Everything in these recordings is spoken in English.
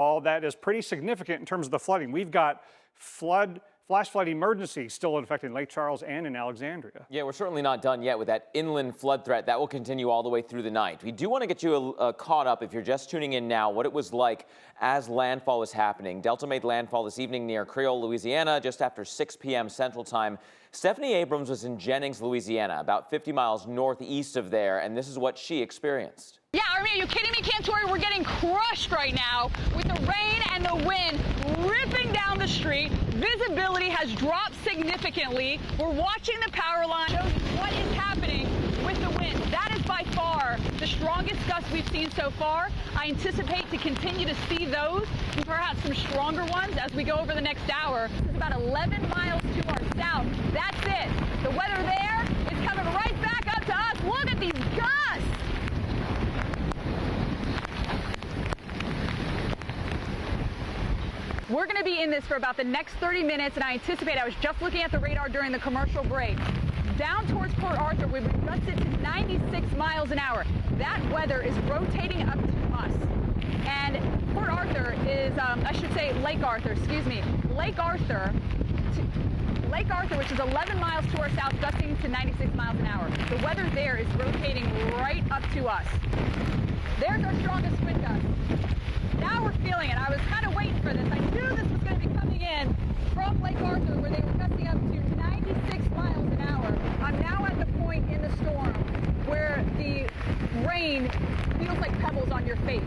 All that is pretty significant in terms of the flooding. We've got flash flood emergency still affecting Lake Charles and in Alexandria. Yeah, we're certainly not done yet with that inland flood threat. That will continue all the way through the night. We do want to get you caught up, if you're just tuning in now, what it was like as landfall was happening. Delta made landfall this evening near Creole, Louisiana, just after 6 p.m. Central Time. Stephanie Abrams was in Jennings, Louisiana, about 50 miles northeast of there, and this is what she experienced. Yeah, I mean, are you kidding me, Cantori? We're getting crushed right now with the rain and the wind ripping down the street. Visibility has dropped significantly. We're watching the power line. Shows what is happening with the wind. That is by far the strongest gust we've seen so far. I anticipate to continue to see those and perhaps some stronger ones as we go over the next hour. It's about 11 miles to our south. That's it. The weather there is coming right back up to us. Look at these gusts. We're going to be in this for about the next 30 minutes, and I anticipate, I was just looking at the radar during the commercial break, down towards Port Arthur, we've been gusted to 96 miles an hour. That weather is rotating up to us. And Port Arthur is, I should say Lake Arthur, excuse me. Lake Arthur, which is 11 miles to our south, gusting to 96 miles an hour. The weather there is rotating right up to us. There's our strongest wind gust. Now we're feeling it. I was kind of waiting for this. I knew this was going to be coming in from Lake Arthur, where they were gusting up to 96 miles an hour. I'm now at the point in the storm where the rain feels like pebbles on your face.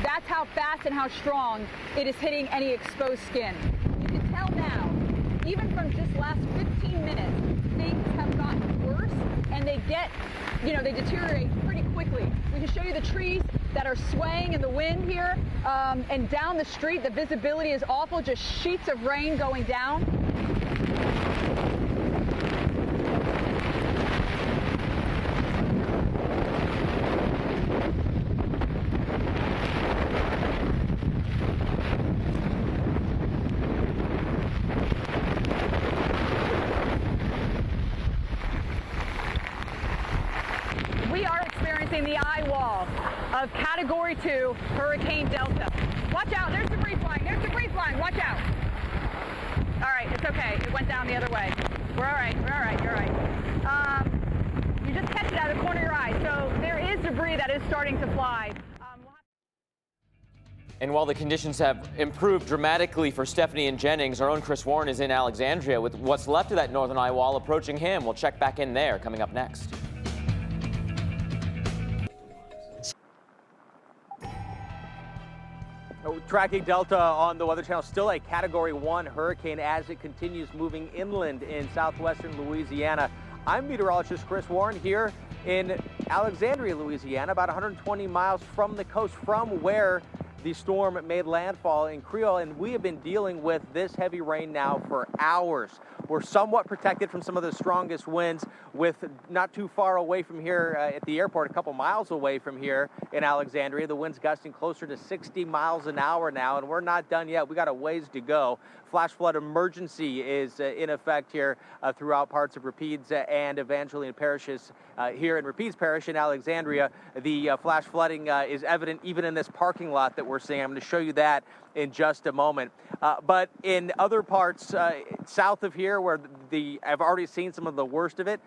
That's how fast and how strong it is hitting any exposed skin. You can tell now, even from just last 15 minutes, things have gotten worse, and they deteriorate pretty quickly. We can show you the trees that are swaying in the wind here, and down the street, the visibility is awful, just sheets of rain going down. We are experiencing the eye wall of Category 2 Hurricane Delta. Watch out, there's debris flying, watch out. All right, it's okay, it went down the other way. We're all right, you're all right. You just catch it out of the corner of your eye, so there is debris that is starting to fly. And while the conditions have improved dramatically for Stephanie and Jennings, our own Chris Warren is in Alexandria with what's left of that northern eye wall approaching him. We'll check back in there coming up next. Tracking Delta on the Weather Channel, still a Category 1 hurricane as it continues moving inland in southwestern Louisiana. I'm meteorologist Chris Warren here in Alexandria, Louisiana, about 120 miles from the coast, from where the storm made landfall in Creole, and we have been dealing with this heavy rain now for hours. We're somewhat protected from some of the strongest winds, with not too far away from here at the airport, a couple miles away from here in Alexandria, the winds gusting closer to 60 miles an hour now, and we're not done yet. We got a ways to go. Flash flood emergency is in effect here throughout parts of Rapides and Evangeline parishes. Here in Rapides Parish in Alexandria, the flash flooding is evident even in this parking lot that we're seeing. I'm going to show you that in just a moment. But in other parts south of here, where I've already seen some of the worst of it,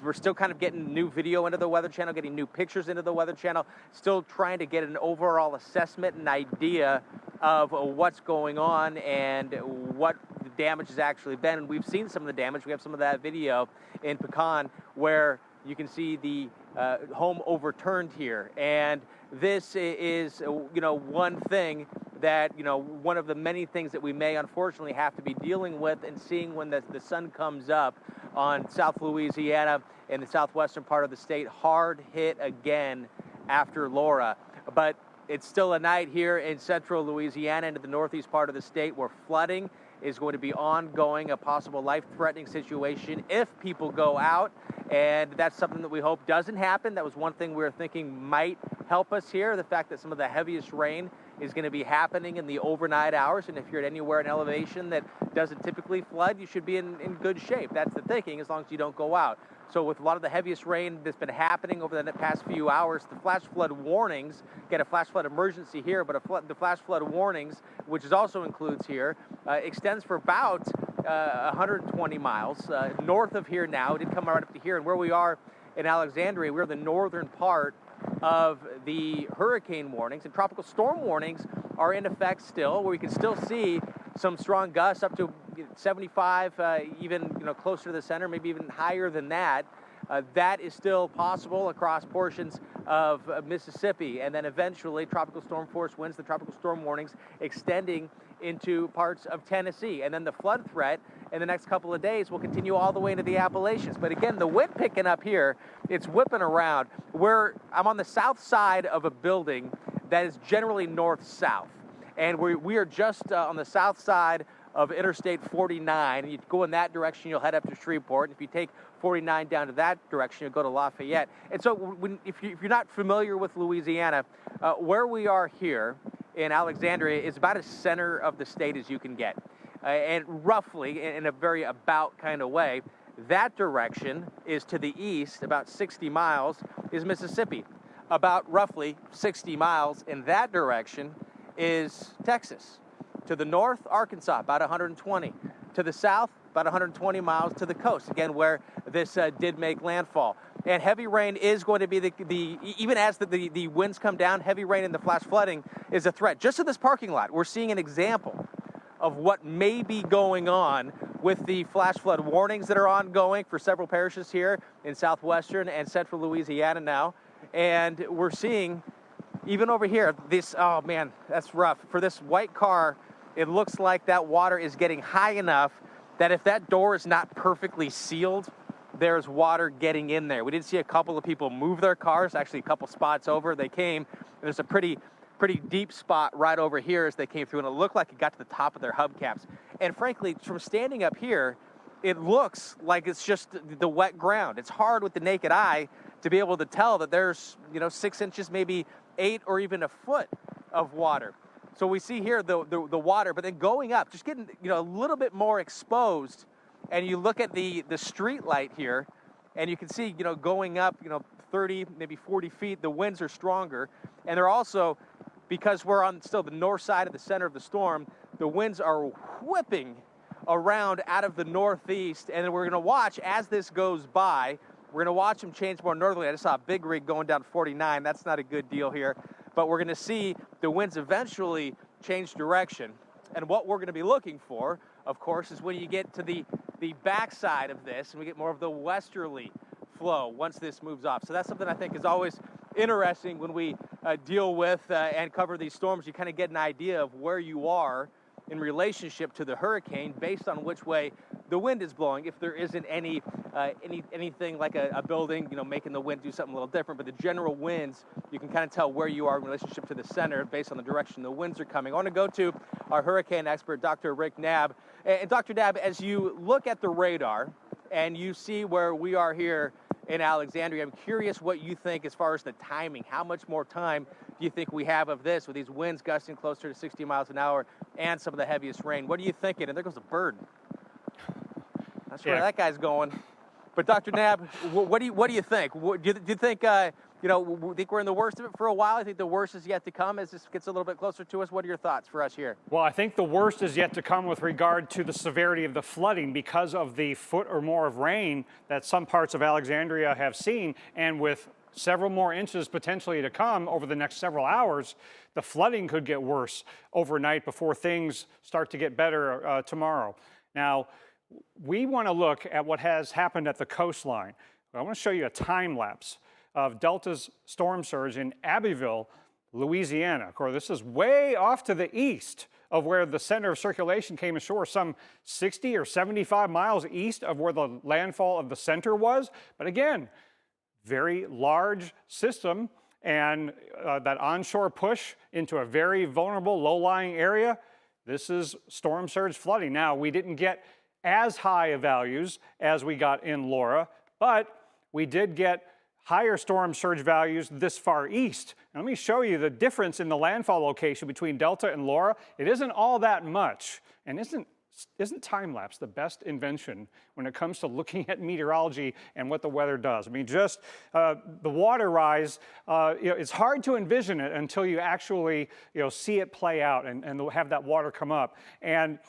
we're still kind of getting new video into the Weather Channel, getting new pictures into the Weather Channel, still trying to get an overall assessment and idea of what's going on and what the damage has actually been. And we've seen some of the damage. We have some of that video in Pecan where you can see the home overturned here. And this is, one thing that, one of the many things that we may unfortunately have to be dealing with and seeing when the sun comes up on South Louisiana and the southwestern part of the state, hard hit again after Laura. But it's still a night here in central Louisiana into the northeast part of the state where flooding is going to be ongoing, a possible life-threatening situation if people go out. And that's something that we hope doesn't happen. That was one thing we were thinking might help us here, the fact that some of the heaviest rain is going to be happening in the overnight hours. And if you're at anywhere in elevation that doesn't typically flood, you should be in good shape. That's the thinking, as long as you don't go out. So with a lot of the heaviest rain that's been happening over the past few hours, the flash flood warnings, get a flash flood emergency here, but the flash flood warnings, which is also includes here, extends for about 120 miles north of here now. It did come right up to here, and where we are in Alexandria, we're the northern part of the hurricane warnings, and tropical storm warnings are in effect still, where we can still see some strong gusts up to 75, even closer to the center, maybe even higher than that. That is still possible across portions of Mississippi, and then eventually tropical storm force winds, the tropical storm warnings extending into parts of Tennessee, and then the flood threat in the next couple of days will continue all the way into the Appalachians. But again, the wind picking up here, it's whipping around. I'm on the south side of a building that is generally north-south, and we are just on the south side of Interstate 49. You go in that direction, you'll head up to Shreveport. And if you take 49 down to that direction, you'll go to Lafayette. And so if you're not familiar with Louisiana, where we are here in Alexandria is about as center of the state as you can get. And roughly, in a very about kind of way, that direction is to the east, about 60 miles, is Mississippi. About roughly 60 miles in that direction is Texas. To the north, Arkansas, about 120. To the south, about 120 miles to the coast, again, where this did make landfall. And heavy rain is going to be even as the winds come down, heavy rain and the flash flooding is a threat. Just to this parking lot, we're seeing an example of what may be going on with the flash flood warnings that are ongoing for several parishes here in southwestern and central Louisiana now. And we're seeing, even over here, this, oh man, that's rough. For this white car, it looks like that water is getting high enough that if that door is not perfectly sealed, there's water getting in there. We did see a couple of people move their cars, actually a couple spots over. They came, and there's a pretty deep spot right over here as they came through, and it looked like it got to the top of their hubcaps. And frankly, from standing up here, it looks like it's just the wet ground. It's hard with the naked eye to be able to tell that there's 6 inches, maybe 8 or even a foot of water. So we see here the water, but then going up, just getting a little bit more exposed, and you look at the street light here, and you can see going up 30, maybe 40 feet. The winds are stronger, and they're also, because we're on still the north side of the center of the storm, the winds are whipping around out of the northeast, and we're going to watch as this goes by. We're going to watch them change more northerly. I just saw a big rig going down 49. That's not a good deal here. But we're going to see the winds eventually change direction. And what we're going to be looking for, of course, is when you get to the backside of this and we get more of the westerly flow once this moves off. So that's something I think is always interesting when we deal with and cover these storms. You kind of get an idea of where you are in relationship to the hurricane based on which way the wind is blowing. If there isn't anything like a building, making the wind do something a little different, but the general winds, you can kind of tell where you are in relationship to the center based on the direction the winds are coming. I want to go to our hurricane expert, Dr. Rick Knabb. And Dr. Knabb, as you look at the radar and you see where we are here in Alexandria, I'm curious what you think as far as the timing. How much more time do you think we have of this with these winds gusting closer to 60 miles an hour and some of the heaviest rain? What are you thinking? And there goes a bird. That's where that guy's going. But Dr. Knabb, what do you think? Do you think think we're in the worst of it for a while? I think the worst is yet to come as this gets a little bit closer to us. What are your thoughts for us here? Well, I think the worst is yet to come with regard to the severity of the flooding because of the foot or more of rain that some parts of Alexandria have seen, and with several more inches potentially to come over the next several hours, the flooding could get worse overnight before things start to get better tomorrow. Now, we want to look at what has happened at the coastline. I want to show you a time lapse of Delta's storm surge in Abbeville, Louisiana. Of course, this is way off to the east of where the center of circulation came ashore, some 60 or 75 miles east of where the landfall of the center was. But again, very large system, and that onshore push into a very vulnerable low-lying area. This is storm surge flooding. Now, we didn't get as high of values as we got in Laura, but we did get higher storm surge values this far east. And let me show you the difference in the landfall location between Delta and Laura. It isn't all that much. And isn't time-lapse the best invention when it comes to looking at meteorology and what the weather does? I mean, just the water rise, it's hard to envision it until you actually see it play out and have that water come up. And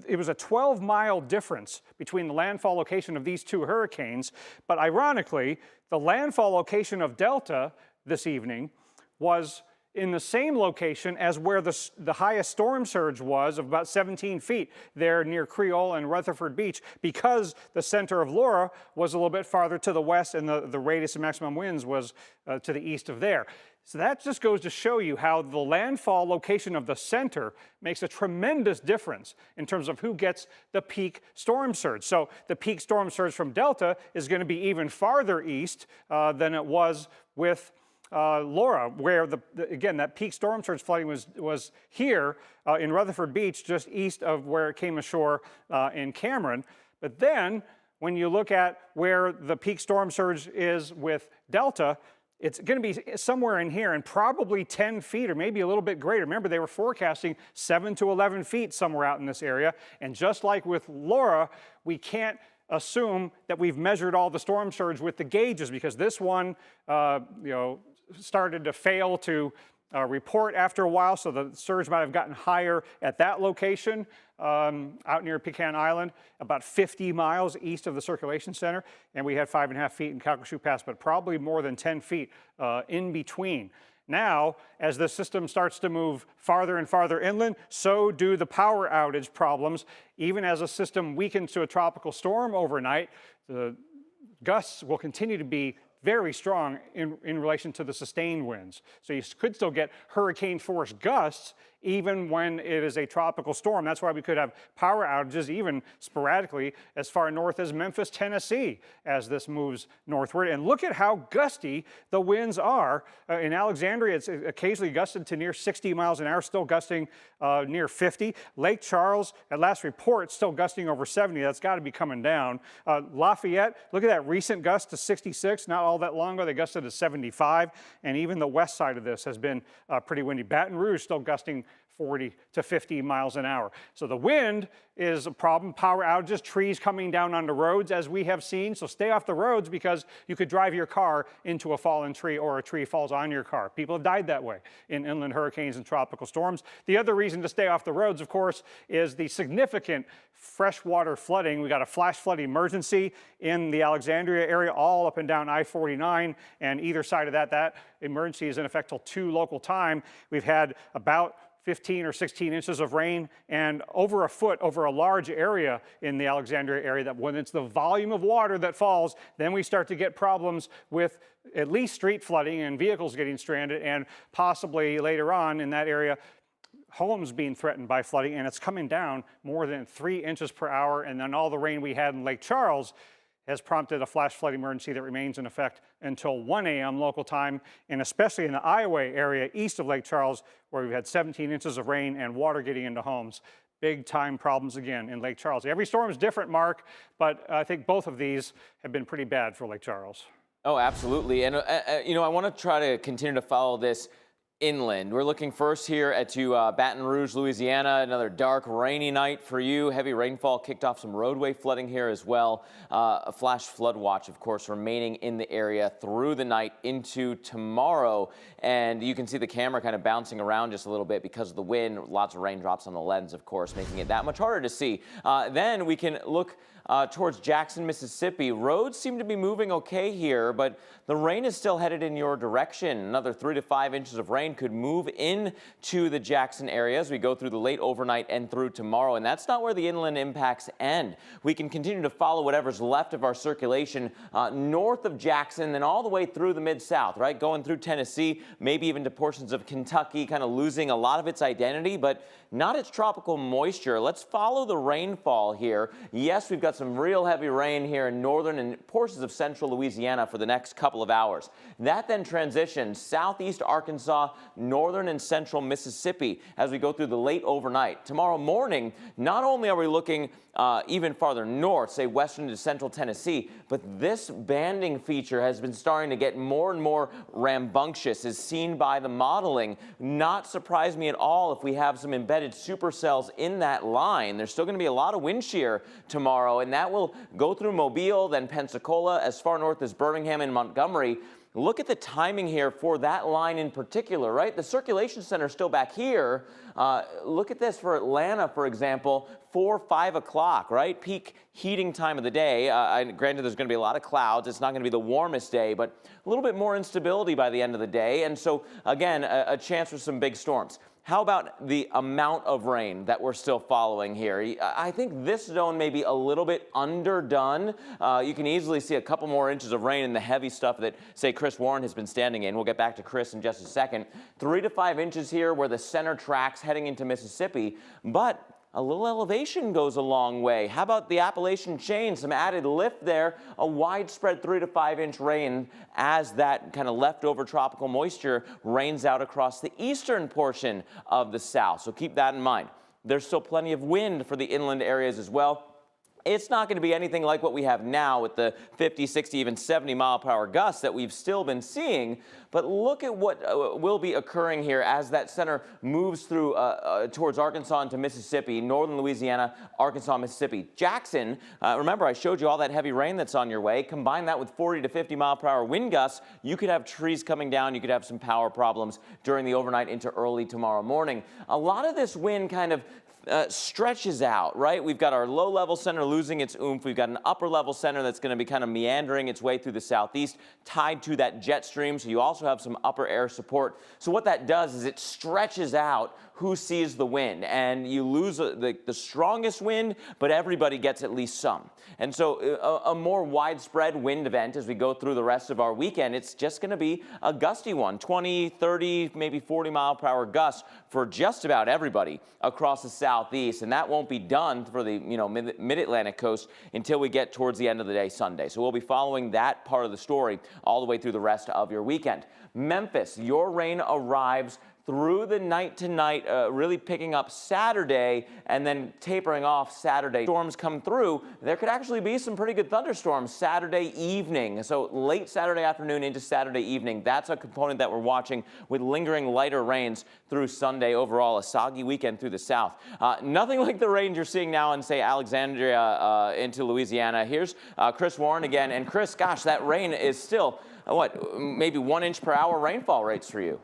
it was a 12-mile difference between the landfall location of these two hurricanes. But ironically, the landfall location of Delta this evening was in the same location as where the highest storm surge was, of about 17 feet there near Creole and Rutherford Beach, because the center of Laura was a little bit farther to the west and the radius of maximum winds was to the east of there. So that just goes to show you how the landfall location of the center makes a tremendous difference in terms of who gets the peak storm surge. So the peak storm surge from Delta is going to be even farther east than it was with Laura, where again that peak storm surge flooding was here in Rutherford Beach, just east of where it came ashore in Cameron. But then when you look at where the peak storm surge is with Delta, it's going to be somewhere in here and probably 10 feet or maybe a little bit greater. Remember, they were forecasting 7 to 11 feet somewhere out in this area. And just like with Laura, we can't assume that we've measured all the storm surge with the gauges, because this one, started to fail to report after a while, so the surge might have gotten higher at that location out near Pecan Island, about 50 miles east of the circulation center, and we had 5.5 feet in Calcasieu Pass, but probably more than 10 feet in between. Now, as the system starts to move farther and farther inland, so do the power outage problems. Even as a system weakens to a tropical storm overnight, the gusts will continue to be very strong in relation to the sustained winds. So you could still get hurricane force gusts even when it is a tropical storm. That's why we could have power outages even sporadically as far north as Memphis, Tennessee, as this moves northward. And look at how gusty the winds are. In Alexandria, it's occasionally gusted to near 60 miles an hour, still gusting near 50. Lake Charles, at last report, still gusting over 70. That's got to be coming down. Lafayette, look at that recent gust to 66. Not all that long ago, they gusted to 75. And even the west side of this has been pretty windy. Baton Rouge still gusting 40 to 50 miles an hour. So the wind is a problem. Power outages, trees coming down onto roads, as we have seen. So stay off the roads, because you could drive your car into a fallen tree or a tree falls on your car. People have died that way in inland hurricanes and tropical storms. The other reason to stay off the roads, of course, is the significant freshwater flooding. We got a flash flood emergency in the Alexandria area, all up and down I-49, and either side of that emergency is in effect till 2 local time. We've had about 15 or 16 inches of rain and over a foot over a large area in the Alexandria area. That when it's the volume of water that falls, then we start to get problems with at least street flooding and vehicles getting stranded, and possibly later on in that area, homes being threatened by flooding. And it's coming down more than 3 inches per hour. And then all the rain we had in Lake Charles has prompted a flash flood emergency that remains in effect until 1 a.m. local time, and especially in the Iowa area east of Lake Charles, where we've had 17 inches of rain and water getting into homes. Big time problems again in Lake Charles. Every storm is different, Mark, but I think both of these have been pretty bad for Lake Charles. Oh, absolutely. And, I want to try to continue to follow this inland. We're looking first here to Baton Rouge, Louisiana. Another dark, rainy night for you. Heavy rainfall kicked off some roadway flooding here as well. A flash flood watch, of course, remaining in the area through the night into tomorrow. And you can see the camera kind of bouncing around just a little bit because of the wind. Lots of raindrops on the lens, of course, making it that much harder to see. Then we can look towards Jackson, Mississippi. Roads seem to be moving okay here, but the rain is still headed in your direction. Another 3 to 5 inches of rain could move into the Jackson area as we go through the late overnight and through tomorrow. And that's not where the inland impacts end. We can continue to follow whatever's left of our circulation north of Jackson, then all the way through the Mid-South, right? Going through Tennessee, maybe even to portions of Kentucky, kind of losing a lot of its identity, but not its tropical moisture. Let's follow the rainfall here. Yes, we've got some real heavy rain here in northern and portions of central Louisiana for the next couple of hours. That then transitions southeast Arkansas northern and central Mississippi as we go through the late overnight. Tomorrow morning, not only are we looking even farther north, say western to central Tennessee, but this banding feature has been starting to get more and more rambunctious as seen by the modeling. Not surprise me at all if we have some embedded supercells in that line. There's still going to be a lot of wind shear tomorrow, and that will go through Mobile, then Pensacola, as far north as Birmingham and Montgomery. Look at the timing here for that line in particular, right? The circulation center is still back here. Look at this for Atlanta, for example, 4, 5 o'clock, right? Peak heating time of the day. Granted, there's going to be a lot of clouds. It's not going to be the warmest day, but a little bit more instability by the end of the day. And so, again, a chance for some big storms. How about the amount of rain that we're still following here? I think this zone may be a little bit underdone. You can easily see a couple more inches of rain in the heavy stuff that, say, Chris Warren has been standing in. We'll get back to Chris in just a second. 3 to 5 inches here where the center tracks heading into Mississippi, but a little elevation goes a long way. How about the Appalachian chain? Some added lift there, a widespread 3 to 5 inch rain as that kind of leftover tropical moisture rains out across the eastern portion of the South. So keep that in mind. There's still plenty of wind for the inland areas as well. It's not going to be anything like what we have now with the 50, 60, even 70 mile per hour gusts that we've still been seeing. But look at what will be occurring here as that center moves through towards Arkansas into Mississippi, northern Louisiana, Arkansas, Mississippi. Jackson, remember I showed you all that heavy rain that's on your way. Combine that with 40 to 50 mile per hour wind gusts, you could have trees coming down. You could have some power problems during the overnight into early tomorrow morning. A lot of this wind kind of stretches out, right? We've got our low-level center losing its oomph. We've got an upper-level center that's going to be kind of meandering its way through the southeast, tied to that jet stream. So you also have some upper air support. So what that does is it stretches out who sees the wind, and you lose the strongest wind, but everybody gets at least some. And so a more widespread wind event as we go through the rest of our weekend, it's just going to be a gusty one, 20, 30, maybe 40 mile per hour gusts for just about everybody across the southeast, and that won't be done for the mid-Atlantic coast until we get towards the end of the day Sunday. So we'll be following that part of the story all the way through the rest of your weekend. Memphis, your rain arrives through the night tonight, really picking up Saturday and then tapering off Saturday. Storms come through. There could actually be some pretty good thunderstorms Saturday evening. So late Saturday afternoon into Saturday evening. That's a component that we're watching with lingering lighter rains through Sunday. Overall, a soggy weekend through the south. Nothing like the rain you're seeing now in, say, Alexandria into Louisiana. Here's Chris Warren again. And Chris, gosh, that rain is still, maybe 1 inch per hour rainfall rates for you.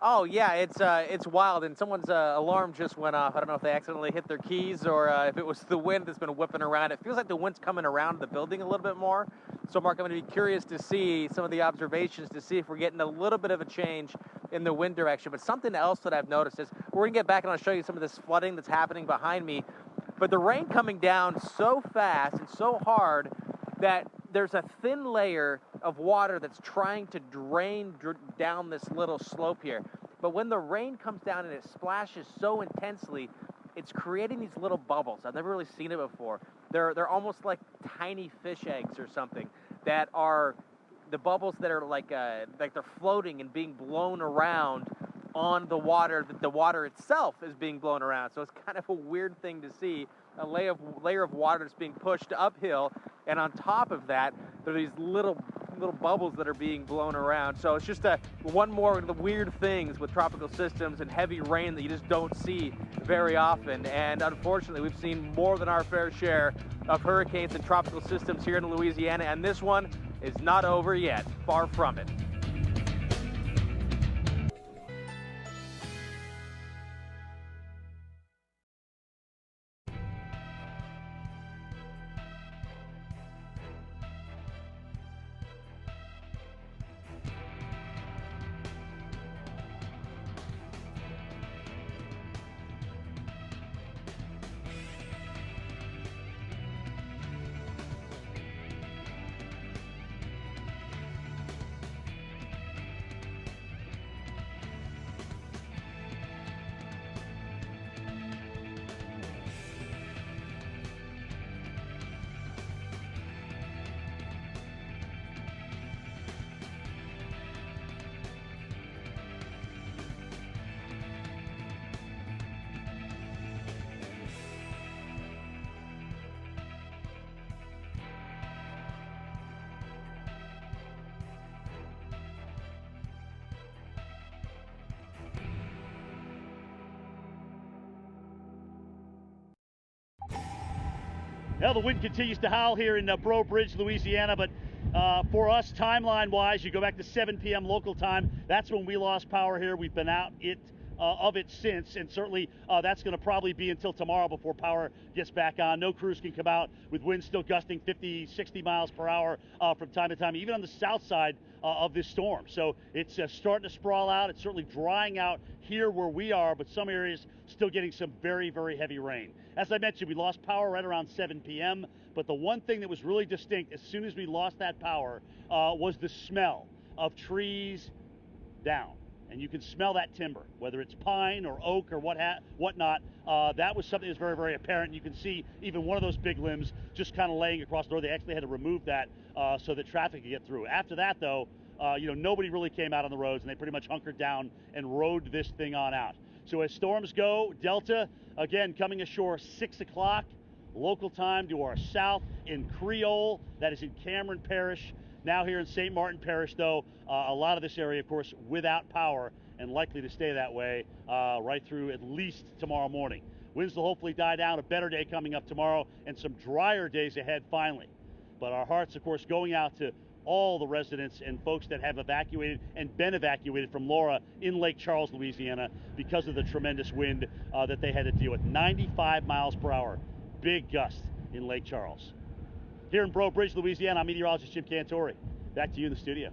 Oh yeah, it's wild, and someone's alarm just went off. I don't know if they accidentally hit their keys or if it was the wind that's been whipping around. It feels like the wind's coming around the building a little bit more. So Mark, I'm going to be curious to see some of the observations to see if we're getting a little bit of a change in the wind direction. But something else that I've noticed is we're going to get back and I'll show you some of this flooding that's happening behind me. But the rain coming down so fast and so hard that there's a thin layer of water that's trying to drain down this little slope here. But when the rain comes down and it splashes so intensely, it's creating these little bubbles. I've never really seen it before. They're almost like tiny fish eggs or something that are the bubbles that are like they're floating and being blown around on the water, that the water itself is being blown around. So it's kind of a weird thing to see, a layer of water that's being pushed uphill, and on top of that, there are these little bubbles that are being blown around. So it's just one more of the weird things with tropical systems and heavy rain that you just don't see very often. And unfortunately, we've seen more than our fair share of hurricanes and tropical systems here in Louisiana, and this one is not over yet. Far from it. Well, the wind continues to howl here in Breaux Bridge, Louisiana, but for us, timeline-wise, you go back to 7 p.m. local time. That's when we lost power here. We've been out of it since, and certainly that's going to probably be until tomorrow before power gets back on. No crews can come out with winds still gusting 50, 60 miles per hour from time to time, even on the south side of this storm. So it's starting to sprawl out. It's certainly drying out here where we are, but some areas still getting some very, very heavy rain. As I mentioned, we lost power right around 7 p.m., but the one thing that was really distinct as soon as we lost that power was the smell of trees down. And you can smell that timber, whether it's pine or oak or whatnot. That was something that's very, very apparent. And you can see even one of those big limbs just kind of laying across the road. They actually had to remove that so that traffic could get through. After that, though, nobody really came out on the roads, and they pretty much hunkered down and rode this thing on out. So as storms go, Delta, again, coming ashore 6 o'clock local time to our south in Creole. That is in Cameron Parish. Now here in St. Martin Parish, though, a lot of this area, of course, without power and likely to stay that way right through at least tomorrow morning. Winds will hopefully die down, a better day coming up tomorrow, and some drier days ahead finally. But our hearts, of course, going out to all the residents and folks that have evacuated and been evacuated from Laura in Lake Charles, Louisiana, because of the tremendous wind that they had to deal with. 95 miles per hour, big gust in Lake Charles. Here in Breaux Bridge, Louisiana, I'm meteorologist Jim Cantori. Back to you in the studio.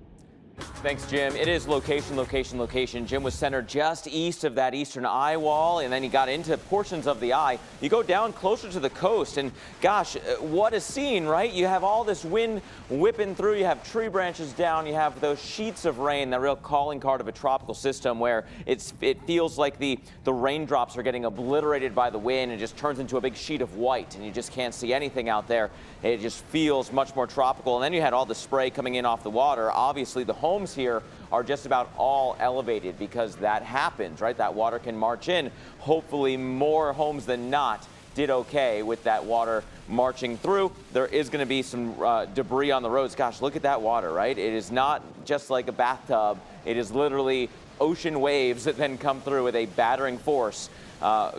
Thanks, Jim. It is location, location, location. Jim was centered just east of that eastern eye wall, and then he got into portions of the eye. You go down closer to the coast, and gosh, what a scene, right? You have all this wind whipping through. You have tree branches down. You have those sheets of rain, the real calling card of a tropical system where it feels like the raindrops are getting obliterated by the wind and just turns into a big sheet of white, and you just can't see anything out there. It just feels much more tropical. And then you had all the spray coming in off the water. Obviously, the homes here are just about all elevated because that happens, right? That water can march in. Hopefully more homes than not did okay with that water marching through. There is going to be some debris on the roads. Gosh, look at that water, right? It is not just like a bathtub. It is literally ocean waves that then come through with a battering force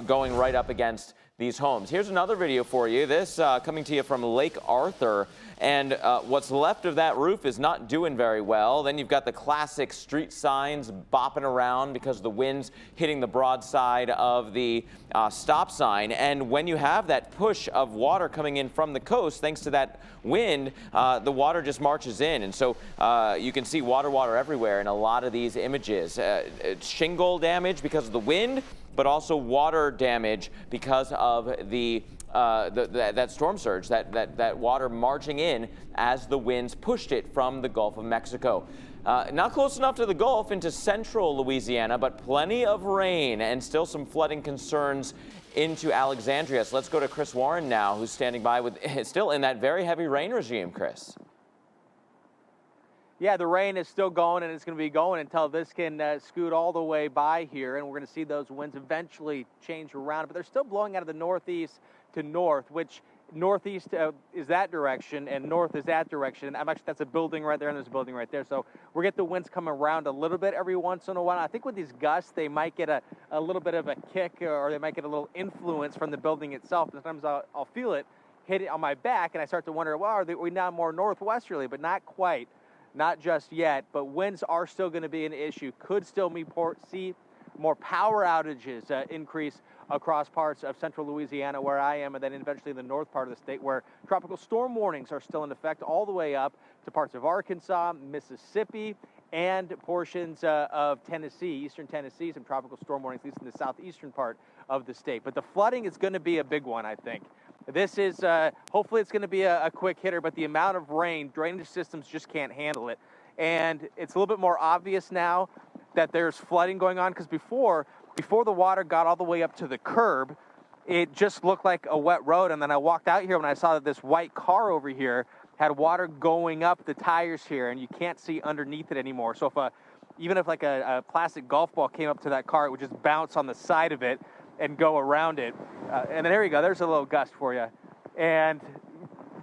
going right up against these homes. Here's another video for you. This coming to you from Lake Arthur. And what's left of that roof is not doing very well. Then you've got the classic street signs bopping around because the wind's hitting the broadside of the stop sign. And when you have that push of water coming in from the coast, thanks to that wind, the water just marches in. And so you can see water everywhere in a lot of these images. Shingle damage because of the wind, but also water damage because of that storm surge, that water marching in as the winds pushed it from the Gulf of Mexico. Not close enough to the Gulf into central Louisiana, but plenty of rain and still some flooding concerns into Alexandria. So let's go to Chris Warren now, who's standing by with still in that very heavy rain regime, Chris. Yeah, the rain is still going, and it's going to be going until this can scoot all the way by here, and we're going to see those winds eventually change around. But they're still blowing out of the northeast to north, which northeast is that direction, and north is that direction. That's a building right there, and there's a building right there. So we're getting the winds coming around a little bit every once in a while. I think with these gusts, they might get a little bit of a kick, or they might get a little influence from the building itself. Sometimes I'll feel it hit it on my back, and I start to wonder, well, are we now more northwesterly? But not quite. Not just yet, but winds are still going to be an issue. Could still see more power outages increase across parts of central Louisiana where I am, and then eventually the north part of the state where tropical storm warnings are still in effect all the way up to parts of Arkansas, Mississippi, and portions of Tennessee, eastern Tennessee, some tropical storm warnings, at least in the southeastern part of the state. But the flooding is going to be a big one, I think. This is, hopefully it's going to be a quick hitter, but the amount of rain, drainage systems just can't handle it. And it's a little bit more obvious now that there's flooding going on, because before the water got all the way up to the curb, it just looked like a wet road. And then I walked out here when I saw that this white car over here had water going up the tires here, and you can't see underneath it anymore. So even if like a plastic golf ball came up to that car, it would just bounce on the side of it and go around it. And there you go. There's a little gust for you. And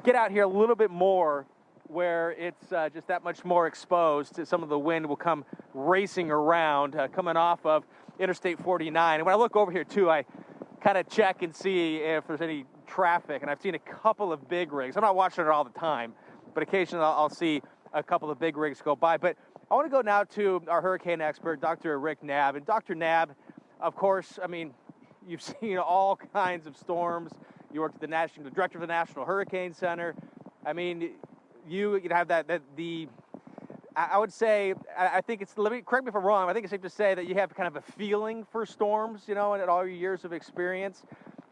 get out here a little bit more where it's just that much more exposed. Some of the wind will come racing around, coming off of Interstate 49. And when I look over here, too, I kind of check and see if there's any traffic, and I've seen a couple of big rigs. I'm not watching it all the time, but occasionally I'll see a couple of big rigs go by. But I want to go now to our hurricane expert, Dr. Rick Knabb. And Dr. Knabb, of course, I mean, you've seen all kinds of storms. You worked at the director of the National Hurricane Center. I mean, you have I would say, I think it's, correct me if I'm wrong, I think it's safe to say that you have kind of a feeling for storms, you know, and all your years of experience.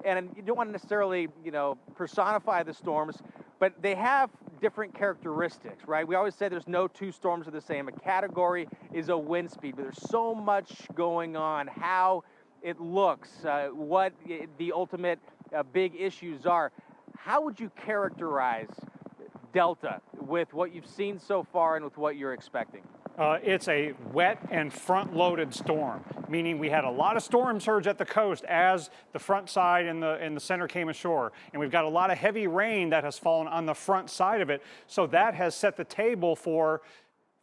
And you don't want to necessarily, you know, personify the storms, but they have different characteristics, right? We always say there's no two storms are the same. A category is a wind speed, but there's so much going on, how it looks, what the ultimate big issues are. How would you characterize Delta with what you've seen so far and with what you're expecting? It's a wet and front-loaded storm, meaning we had a lot of storm surge at the coast as the front side and the center came ashore. And we've got a lot of heavy rain that has fallen on the front side of it. So that has set the table for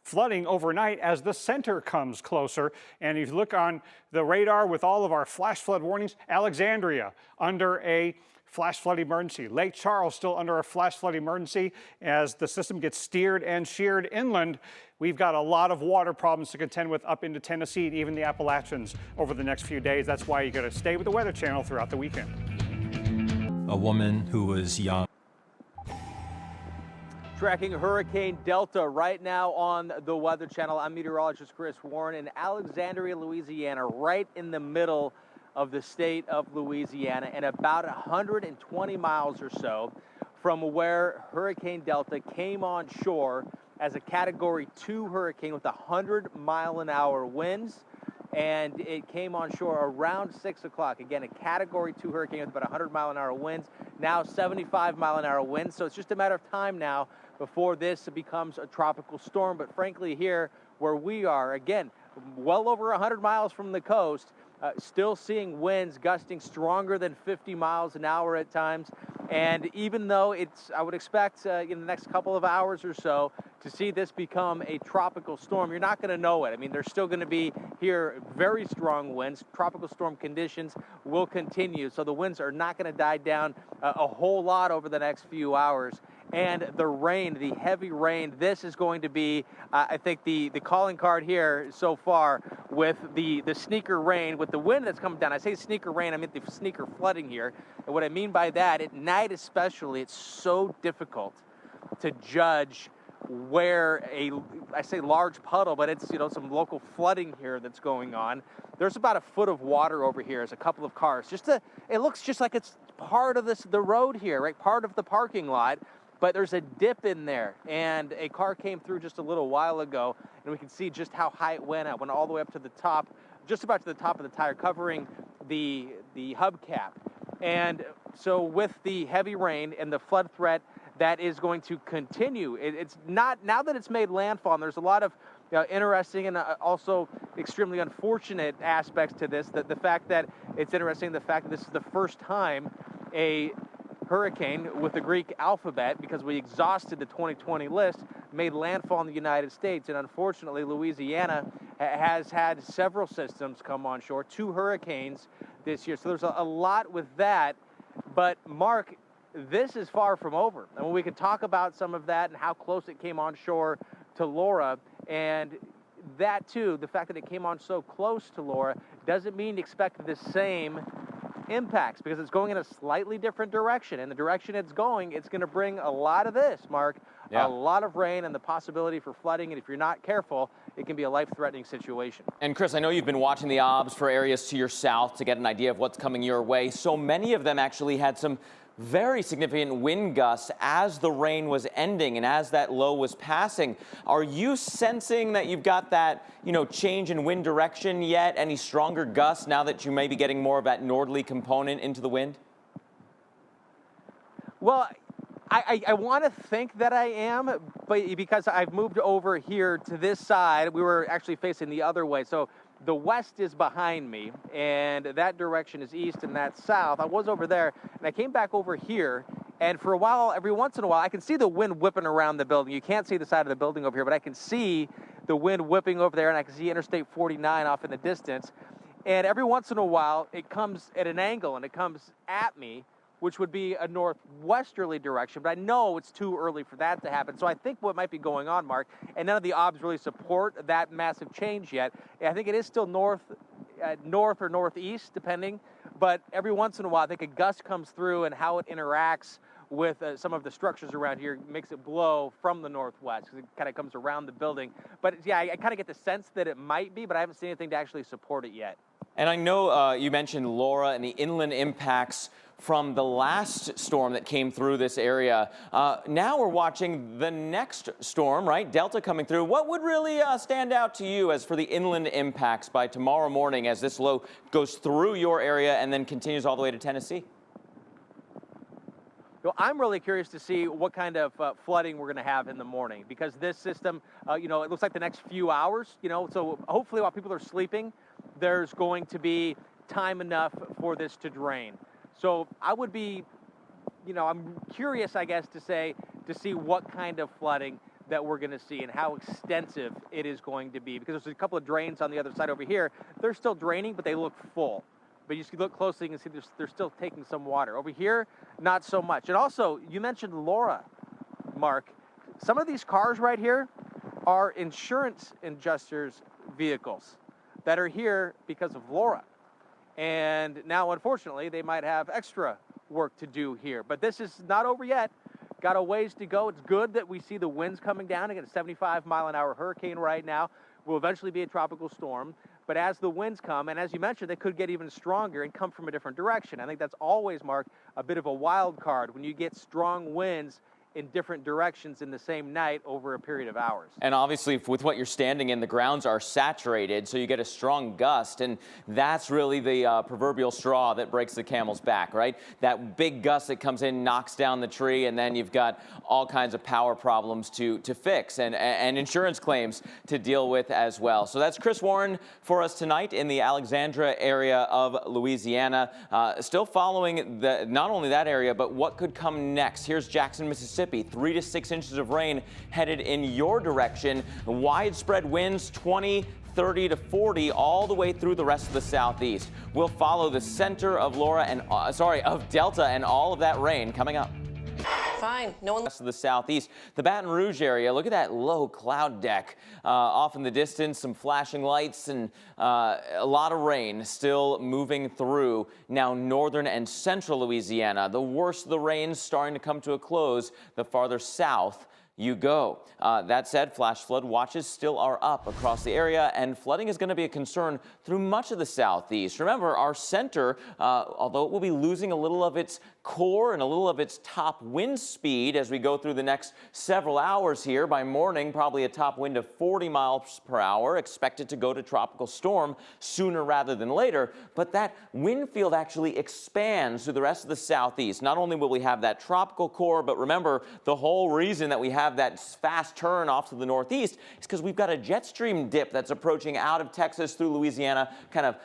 flooding overnight as the center comes closer. And if you look on the radar with all of our flash flood warnings, Alexandria under a flash flood emergency. Lake Charles still under a flash flood emergency as the system gets steered and sheared inland. We've got a lot of water problems to contend with up into Tennessee and even the Appalachians over the next few days. That's why you got to stay with the Weather Channel throughout the weekend. A woman who was young. Tracking Hurricane Delta right now on the Weather Channel. I'm meteorologist Chris Warren in Alexandria, Louisiana, right in the middle of the state of Louisiana, and about 120 miles or so from where Hurricane Delta came on shore as a Category 2 hurricane with 100-mile-an-hour winds. And it came on shore around 6 o'clock. Again, a Category 2 hurricane with about 100-mile-an-hour winds, now 75-mile-an-hour winds. So it's just a matter of time now before this becomes a tropical storm. But frankly, here where we are, again, well over 100 miles from the coast, still seeing winds gusting stronger than 50 miles an hour at times. And even though I would expect in the next couple of hours or so to see this become a tropical storm, you're not going to know it. I mean, there's still going to be here very strong winds. Tropical storm conditions will continue. So the winds are not going to die down a whole lot over the next few hours. And the rain, the heavy rain, this is going to be, I think, the calling card here so far with the sneaker rain, with the wind that's coming down. I say sneaker rain, I mean the sneaker flooding here. And what I mean by that, at night especially, it's so difficult to judge where I say large puddle, but it's, you know, some local flooding here that's going on. There's about a foot of water over here as a couple of cars. It looks just like it's part of the road here, right? Part of the parking lot. But there's a dip in there, and a car came through just a little while ago, and we can see just how high it went. It went all the way up to the top, just about to the top of the tire, covering the hubcap. And so with the heavy rain and the flood threat that is going to continue, it's not, now that it's made landfall, and there's a lot of interesting and also extremely unfortunate aspects to this, the fact that it's interesting, the fact that this is the first time a hurricane with the Greek alphabet, because we exhausted the 2020 list, made landfall in the United States. And unfortunately, Louisiana has had several systems come on shore, 2 hurricanes this year. So there's a lot with that. But Mark, this is far from over. I mean, we could talk about some of that and how close it came on shore to Laura. And that too, the fact that it came on so close to Laura doesn't mean expect the same impacts, because it's going in a slightly different direction, and the direction it's going to bring a lot of this, Mark. Yeah. A lot of rain and the possibility for flooding, and if you're not careful, it can be a life-threatening situation. And Chris, I know you've been watching the OBS for areas to your south to get an idea of what's coming your way. So many of them actually had some very significant wind gusts as the rain was ending and as that low was passing. Are you sensing that you've got that, change in wind direction yet? Any stronger gusts now that you may be getting more of that northerly component into the wind? Well, I want to think that I am, but because I've moved over here to this side, we were actually facing the other way. So the west is behind me, and that direction is east, and that's south. I was over there, and I came back over here, and for a while, every once in a while, I can see the wind whipping around the building. You can't see the side of the building over here, but I can see the wind whipping over there, and I can see Interstate 49 off in the distance. And every once in a while, it comes at an angle, and it comes at me which would be a northwesterly direction, but I know it's too early for that to happen. So I think what might be going on, Mark, and none of the obs really support that massive change yet. I think it is still north or northeast, depending, but every once in a while, I think a gust comes through, and how it interacts with some of the structures around here makes it blow from the northwest, because it kind of comes around the building. But yeah, I kind of get the sense that it might be, but I haven't seen anything to actually support it yet. And I know you mentioned Laura and the inland impacts from the last storm that came through this area. Now we're watching the next storm, right? Delta coming through. What would really stand out to you as for the inland impacts by tomorrow morning as this low goes through your area and then continues all the way to Tennessee? I'm really curious to see what kind of flooding we're going to have in the morning, because this system, it looks like the next few hours, so hopefully while people are sleeping, there's going to be time enough for this to drain. So I would be, I'm curious, I guess, to see what kind of flooding that we're going to see and how extensive it is going to be, because there's a couple of drains on the other side over here. They're still draining, but they look full. But you can look closely and see they're still taking some water. Over here, not so much. And also, you mentioned Laura, Mark. Some of these cars right here are insurance adjusters' vehicles that are here because of Laura. And now, unfortunately, they might have extra work to do here. But this is not over yet. Got a ways to go. It's good that we see the winds coming down. Again, a 75-mile-an-hour hurricane right now. Will eventually be a tropical storm. But as the winds come, and as you mentioned, they could get even stronger and come from a different direction. I think that's always, Mark, a bit of a wild card when you get strong winds in different directions in the same night over a period of hours. And obviously, with what you're standing in, the grounds are saturated, so you get a strong gust, and that's really the proverbial straw that breaks the camel's back, right? That big gust that comes in, knocks down the tree, and then you've got all kinds of power problems to fix and insurance claims to deal with as well. So that's Chris Warren for us tonight in the Alexandria area of Louisiana. Still following not only that area, but what could come next. Here's Jackson, Mississippi. 3 to 6 inches of rain headed in your direction. Widespread winds 20, 30 to 40 all the way through the rest of the southeast. We'll follow the center of of Delta and all of that rain coming up. Fine. No one. Rest of the southeast, the Baton Rouge area. Look at that low cloud deck off in the distance. Some flashing lights and a lot of rain still moving through now northern and central Louisiana. The worst of the rain starting to come to a close the farther south you go. That said, flash flood watches still are up across the area, and flooding is going to be a concern through much of the southeast. Remember, our center, although it will be losing a little of its core and a little of its top wind speed as we go through the next several hours here. By morning, probably a top wind of 40 miles per hour, expected to go to tropical storm sooner rather than later. But that wind field actually expands through the rest of the southeast. Not only will we have that tropical core, but remember, the whole reason that we have that fast turn off to the northeast is because we've got a jet stream dip that's approaching out of Texas through Louisiana, kind of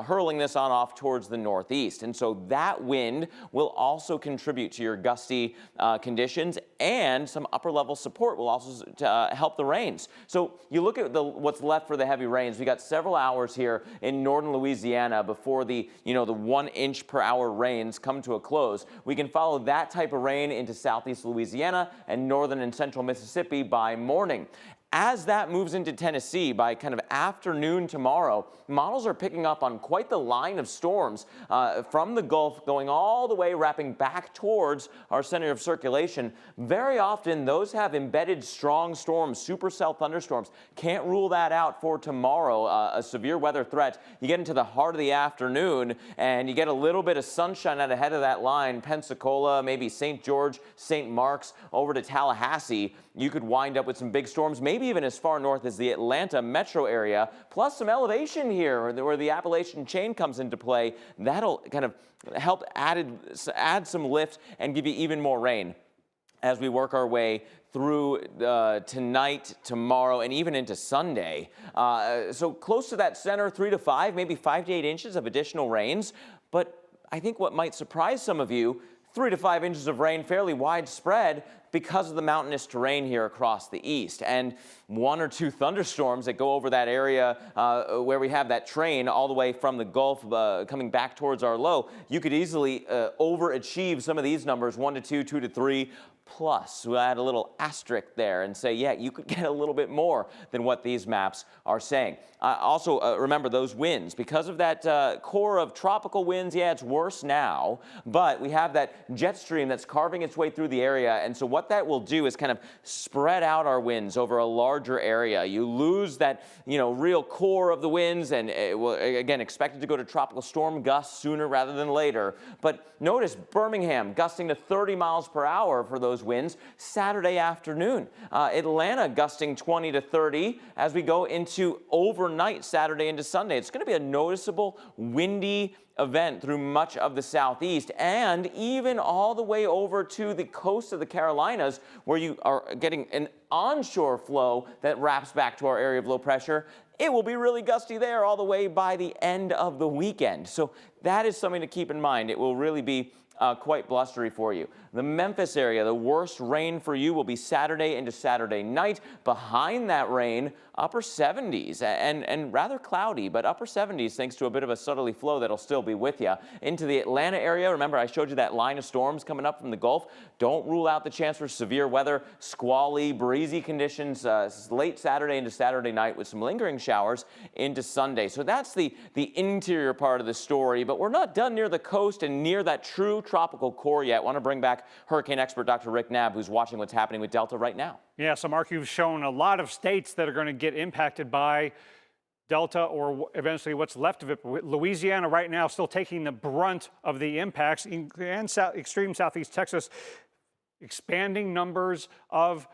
hurling this on off towards the northeast. And so that wind will also contribute to your gusty conditions, and some upper level support will also help the rains. So you look at what's left for the heavy rains. We got several hours here in northern Louisiana before the 1 inch per hour rains come to a close. We can follow that type of rain into southeast Louisiana and northern and central Mississippi by morning. As that moves into Tennessee by kind of afternoon tomorrow, models are picking up on quite the line of storms from the Gulf going all the way wrapping back towards our center of circulation. Very often those have embedded strong storms, supercell thunderstorms. Can't rule that out for tomorrow, a severe weather threat. You get into the heart of the afternoon and you get a little bit of sunshine out ahead of that line. Pensacola, maybe St. George, St. Mark's, over to Tallahassee. You could wind up with some big storms, maybe even as far north as the Atlanta metro area, plus some elevation here where the Appalachian chain comes into play. That'll kind of help add some lift and give you even more rain as we work our way through tonight, tomorrow, and even into Sunday. So close to that center, 3 to 5, maybe 5 to 8 inches of additional rains. But I think what might surprise some of you, 3 to 5 inches of rain, fairly widespread, because of the mountainous terrain here across the east. And 1 or 2 thunderstorms that go over that area where we have that train all the way from the Gulf coming back towards our low, you could easily overachieve some of these numbers, 1 to 2, 2 to 3. Plus, we'll add a little asterisk there and say, yeah, you could get a little bit more than what these maps are saying. Also, remember those winds. Because of that core of tropical winds, yeah, it's worse now, but we have that jet stream that's carving its way through the area, and so what that will do is kind of spread out our winds over a larger area. You lose that, real core of the winds, and it will, again, expected to go to tropical storm gusts sooner rather than later. But notice Birmingham gusting to 30 miles per hour for those winds Saturday afternoon. Atlanta gusting 20 to 30 as we go into overnight Saturday into Sunday. It's going to be a noticeable windy event through much of the southeast and even all the way over to the coast of the Carolinas, where you are getting an onshore flow that wraps back to our area of low pressure. It will be really gusty there all the way by the end of the weekend. So that is something to keep in mind. It will really be quite blustery for you. The Memphis area, the worst rain for you will be Saturday into Saturday night. Behind that rain, upper 70s and rather cloudy, but upper 70s thanks to a bit of a southerly flow that'll still be with you. Into the Atlanta area, remember I showed you that line of storms coming up from the Gulf. Don't rule out the chance for severe weather, squally, breezy conditions late Saturday into Saturday night with some lingering showers into Sunday. So that's the interior part of the story, but we're not done near the coast and near that true tropical core yet. I want to bring back hurricane expert Dr. Rick Knabb, who's watching what's happening with Delta right now. Yeah, so Mark, you've shown a lot of states that are going to get impacted by Delta or eventually what's left of it. Louisiana right now still taking the brunt of the impacts, and extreme southeast Texas, expanding numbers of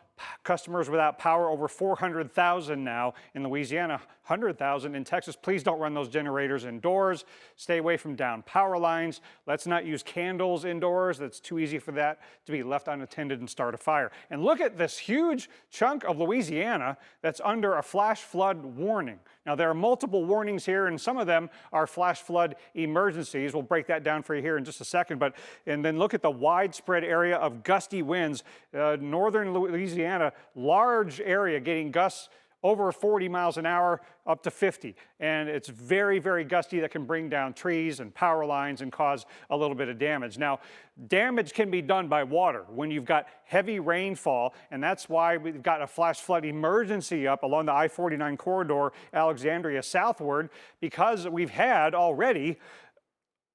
customers without power, over 400,000 now in Louisiana, 100,000 in Texas. Please don't run those generators indoors. Stay away from down power lines. Let's not use candles indoors. That's too easy for that to be left unattended and start a fire. And look at this huge chunk of Louisiana that's under a flash flood warning. Now, there are multiple warnings here, and some of them are flash flood emergencies. We'll break that down for you here in just a second. And then look at the widespread area of gusty winds. Northern Louisiana, large area getting gusts over 40 miles an hour up to 50. And it's very, very gusty that can bring down trees and power lines and cause a little bit of damage. Now, damage can be done by water when you've got heavy rainfall, and that's why we've got a flash flood emergency up along the I-49 corridor, Alexandria southward, because we've had already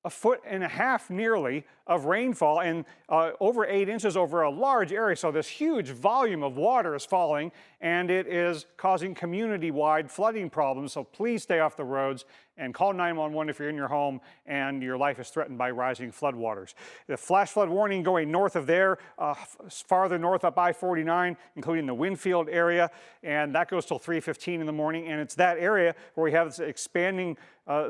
1.5 feet nearly of rainfall and over 8 inches over a large area. So this huge volume of water is falling, and it is causing community-wide flooding problems. So please stay off the roads and call 911 if you're in your home and your life is threatened by rising floodwaters. The flash flood warning going north of there, farther north up I-49, including the Winfield area, and that goes till 3:15 in the morning. And it's that area where we have this expanding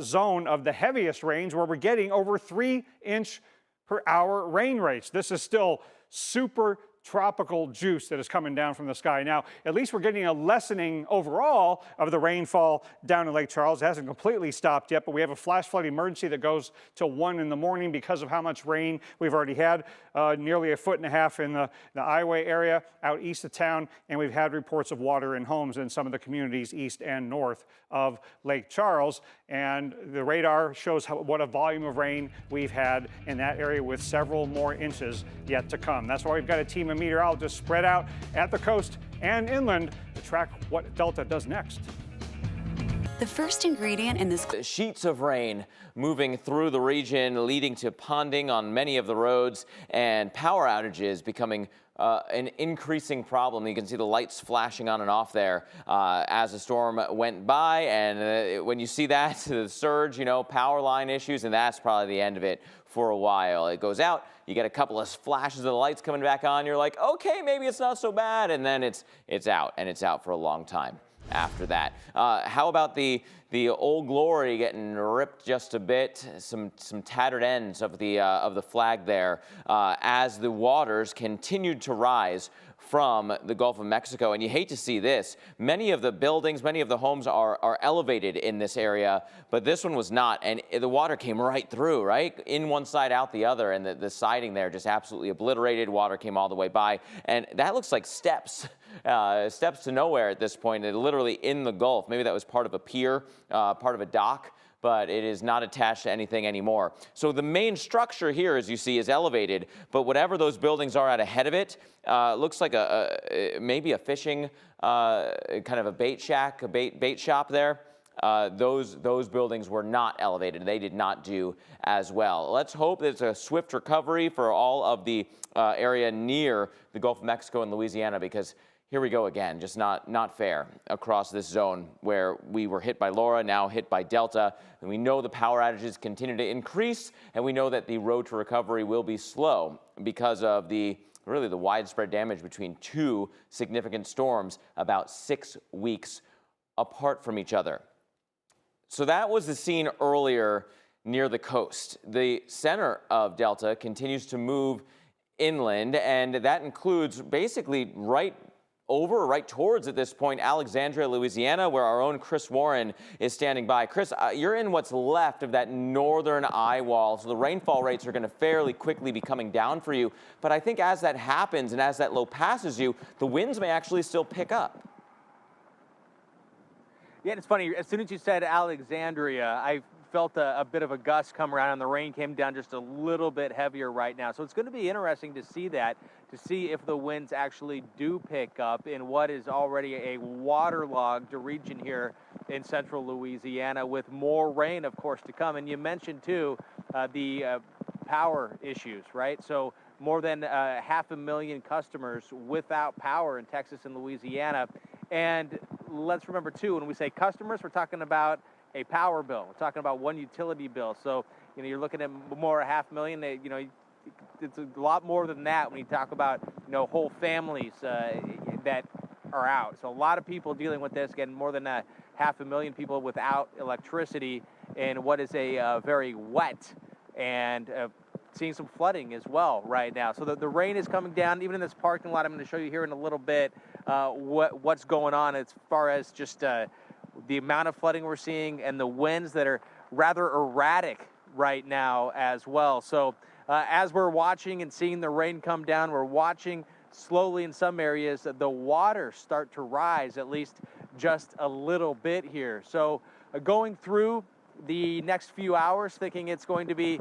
zone of the heaviest rains, where we're getting over 3-inch per hour rain rates. This is still super tropical juice that is coming down from the sky. Now, at least we're getting a lessening overall of the rainfall down in Lake Charles. It hasn't completely stopped yet, but we have a flash flood emergency that goes till 1 in the morning because of how much rain we've already had. Nearly 1.5 feet in the Iowa area out east of town, and we've had reports of water in homes in some of the communities east and north of Lake Charles. And the radar shows what a volume of rain we've had in that area, with several more inches yet to come. That's why we've got a team of meteorologists spread out at the coast and inland to track what Delta does next. The first ingredient in this Sheets of rain moving through the region, leading to ponding on many of the roads and power outages becoming an increasing problem. You can see the lights flashing on and off there as the storm went by. And when you see that, the surge, power line issues, and that's probably the end of it for a while. It goes out, you get a couple of flashes of the lights coming back on. You're like, okay, maybe it's not so bad. And then it's out, and it's out for a long time after that. How about the The Old Glory getting ripped just a bit, some tattered ends of the flag there as the waters continued to rise from the Gulf of Mexico. And you hate to see this. Many of the buildings, many of the homes are elevated in this area, but this one was not. And the water came right through, right? In one side, out the other. And the siding there just absolutely obliterated. Water came all the way by. And that looks like steps. Steps to nowhere at this point. They're literally in the Gulf. Maybe that was part of a pier, part of a dock, but it is not attached to anything anymore. So the main structure here, as you see, is elevated, but whatever those buildings are out ahead of it, looks like maybe a fishing, kind of a bait shack, a bait shop there. Those buildings were not elevated. They did not do as well. Let's hope there's a swift recovery for all of the area near the Gulf of Mexico and Louisiana, because here we go again, just not fair across this zone where we were hit by Laura, now hit by Delta. And we know the power outages continue to increase, and we know that the road to recovery will be slow because of really the widespread damage between two significant storms about 6 weeks apart from each other. So that was the scene earlier near the coast. The center of Delta continues to move inland, and that includes basically right towards, at this point, Alexandria, Louisiana, where our own Chris Warren is standing by. Chris, you're in what's left of that northern eye wall, so the rainfall rates are going to fairly quickly be coming down for you. But I think as that happens and as that low passes you, the winds may actually still pick up. Yeah, it's funny. As soon as you said Alexandria, I felt a bit of a gust come around, and the rain came down just a little bit heavier right now. So it's going to be interesting to see that, to see if the winds actually do pick up in what is already a waterlogged region here in central Louisiana, with more rain, of course, to come. And you mentioned, too, the power issues, right? So more than 500,000 customers without power in Texas and Louisiana. And let's remember, too, when we say customers, we're talking about a power bill. We're talking about one utility bill. So, you're looking at more 500,000. It's a lot more than that when you talk about, whole families that are out. So a lot of people dealing with this, again, more than 500,000 people without electricity in what is a very wet and seeing some flooding as well right now. So the rain is coming down, even in this parking lot. I'm going to show you here in a little bit what's going on as far as just the amount of flooding we're seeing and the winds that are rather erratic right now as well. So as we're watching and seeing the rain come down, we're watching slowly in some areas the water start to rise, at least just a little bit here. So going through the next few hours, thinking it's going to be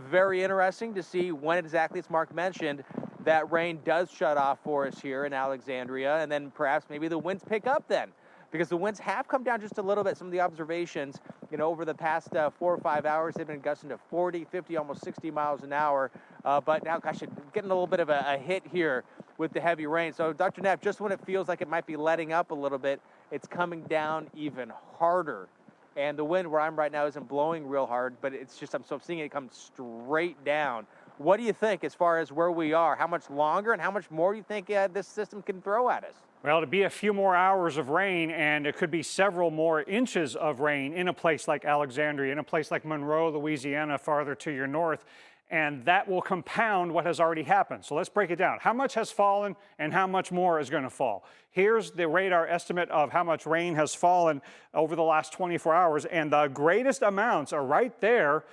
very interesting to see when exactly, as Mark mentioned, that rain does shut off for us here in Alexandria, and then perhaps maybe the winds pick up then, because the winds have come down just a little bit. Some of the observations, over the past 4 or 5 hours, they've been gusting to 40, 50, almost 60 miles an hour. But now, gosh, getting a little bit of a hit here with the heavy rain. So, Dr. Knapp, just when it feels like it might be letting up a little bit, it's coming down even harder. And the wind where I'm right now isn't blowing real hard, but it's just, I'm seeing it come straight down. What do you think as far as where we are? How much longer and how much more do you think this system can throw at us? Well, it'll be a few more hours of rain, and it could be several more inches of rain in a place like Alexandria, in a place like Monroe, Louisiana, farther to your north, and that will compound what has already happened. So let's break it down. How much has fallen and how much more is going to fall? Here's the radar estimate of how much rain has fallen over the last 24 hours, and the greatest amounts are right there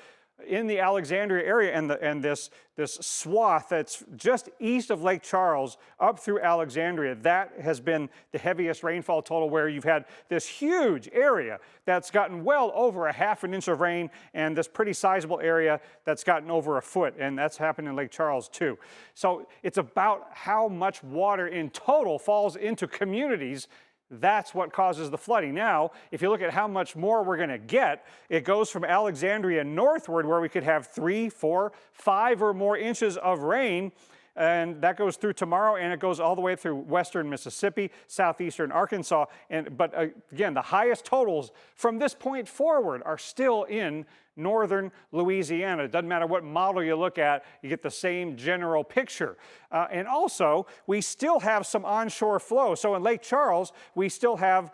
in the Alexandria area, and this swath that's just east of Lake Charles up through Alexandria. That has been the heaviest rainfall total, where you've had this huge area that's gotten well over a half an inch of rain, and this pretty sizable area that's gotten over a foot, and that's happened in Lake Charles too. So it's about how much water in total falls into communities. That's what causes the flooding. Now, if you look at how much more we're going to get, it goes from Alexandria northward, where we could have 3, 4, 5 or more inches of rain, and that goes through tomorrow, and it goes all the way through western Mississippi, southeastern Arkansas. But again, the highest totals from this point forward are still in northern Louisiana. It doesn't matter what model you look at, you get the same general picture. And also, we still have some onshore flow. So in Lake Charles, we still have